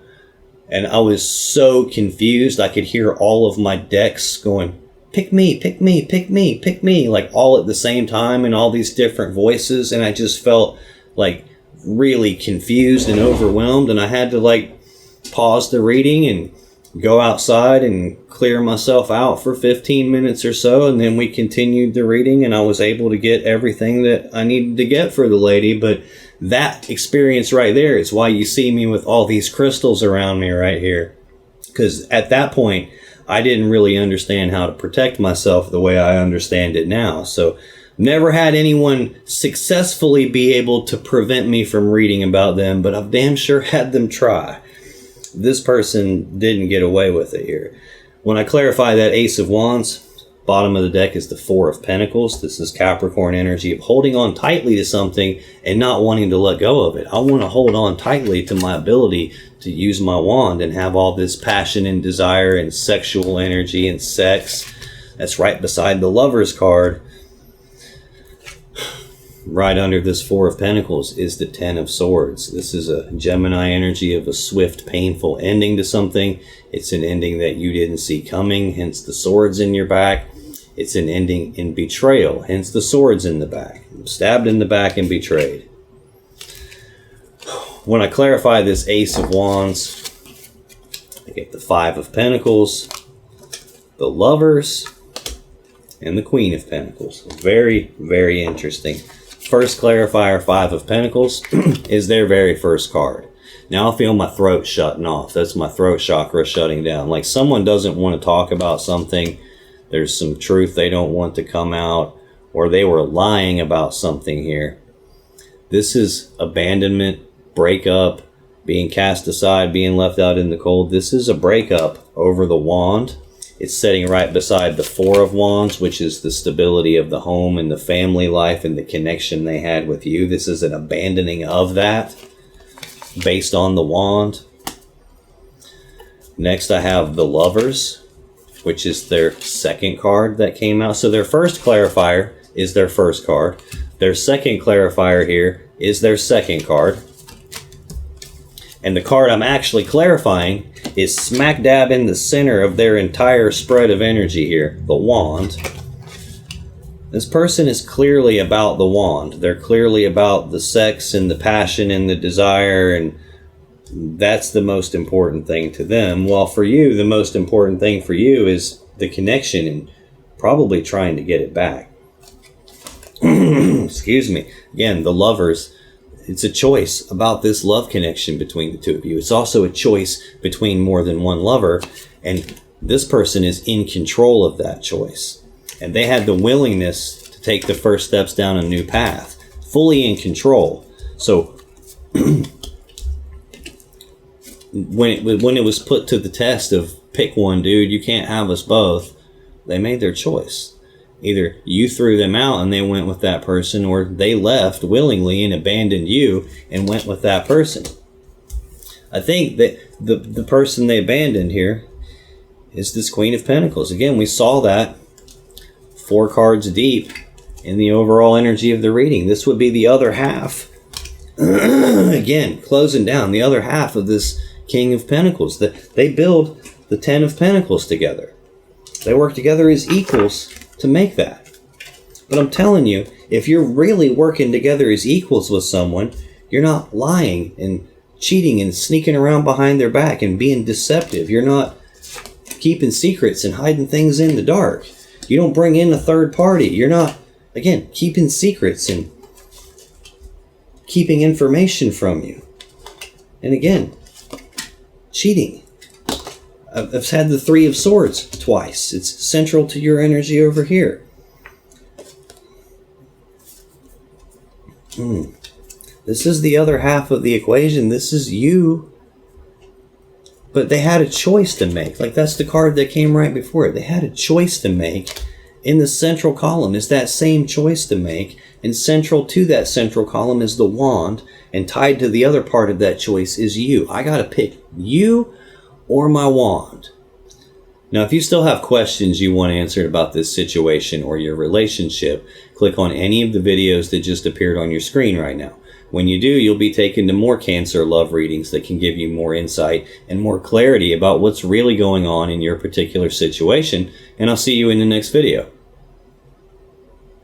And I was so confused. I could hear all of my decks going, "Pick me, pick me, pick me, pick me," like all at the same time in all these different voices. And I just felt like really confused and overwhelmed. And I had to like pause the reading and go outside and clear myself out for 15 minutes or so. And then we continued the reading and I was able to get everything that I needed to get for the lady. But that experience right there is why you see me with all these crystals around me right here. Because at that point, I didn't really understand how to protect myself the way I understand it now. So never had anyone successfully be able to prevent me from reading about them, but I've damn sure had them try. This person didn't get away with it here. When I clarify that Ace of Wands, bottom of the deck is the Four of Pentacles. This is Capricorn energy of holding on tightly to something and not wanting to let go of it. I want to hold on tightly to my ability to use my wand and have all this passion and desire and sexual energy and sex. That's right beside the Lover's card. Right under this Four of Pentacles is the Ten of Swords. This is a Gemini energy of a swift, painful ending to something. It's an ending that you didn't see coming, hence the swords in your back. It's an ending in betrayal, hence the swords in the back. Stabbed in the back and betrayed. When I clarify this Ace of Wands, I get the Five of Pentacles, the Lovers, and the Queen of Pentacles. Very, very interesting. First clarifier, Five of Pentacles, is their very first card. Now I feel my throat shutting off. That's my throat chakra shutting down. Like someone doesn't want to talk about something. There's some truth they don't want to come out, or they were lying about something here. This is abandonment, breakup, being cast aside, being left out in the cold. This is a breakup over the wand. It's sitting right beside the Four of Wands, which is the stability of the home and the family life and the connection they had with you. This is an abandoning of that based on the wand. Next, I have the Lovers, which is their second card that came out. So their first clarifier is their first card. Their second clarifier here is their second card. And the card I'm actually clarifying is smack dab in the center of their entire spread of energy here, the wand. This person is clearly about the wand. They're clearly about the sex and the passion and the desire, and that's the most important thing to them. While for you, the most important thing for you is the connection and probably trying to get it back. Excuse me. Again, the Lovers. It's a choice about this love connection between the two of you. It's also a choice between more than one lover, and this person is in control of that choice. And they had the willingness to take the first steps down a new path, fully in control. So when it was put to the test of pick one, dude, you can't have us both, they made their choice. Either you threw them out and they went with that person, or they left willingly and abandoned you and went with that person. I think that the person they abandoned here is this Queen of Pentacles. Again, we saw that 4 cards deep in the overall energy of the reading. This would be the other half. Again, closing down the other half of this King of Pentacles. They build the 10 of Pentacles together. They work together as equals to make that. But I'm telling you, if you're really working together as equals with someone, you're not lying and cheating and sneaking around behind their back and being deceptive. You're not keeping secrets and hiding things in the dark. You don't bring in a third party. You're not, again, keeping secrets and keeping information from you. And again, cheating. I've had the Three of Swords twice. It's central to your energy over here. This is the other half of the equation. This is you. But they had a choice to make. Like, that's the card that came right before it. They had a choice to make, In the central column is that same choice to make, and central to that central column is the wand, and tied to the other part of that choice is you. I got to pick you or my wand. Now, if you still have questions you want answered about this situation or your relationship, click on any of the videos that just appeared on your screen right now. When you do, you'll be taken to more Cancer love readings that can give you more insight and more clarity about what's really going on in your particular situation, and I'll see you in the next video.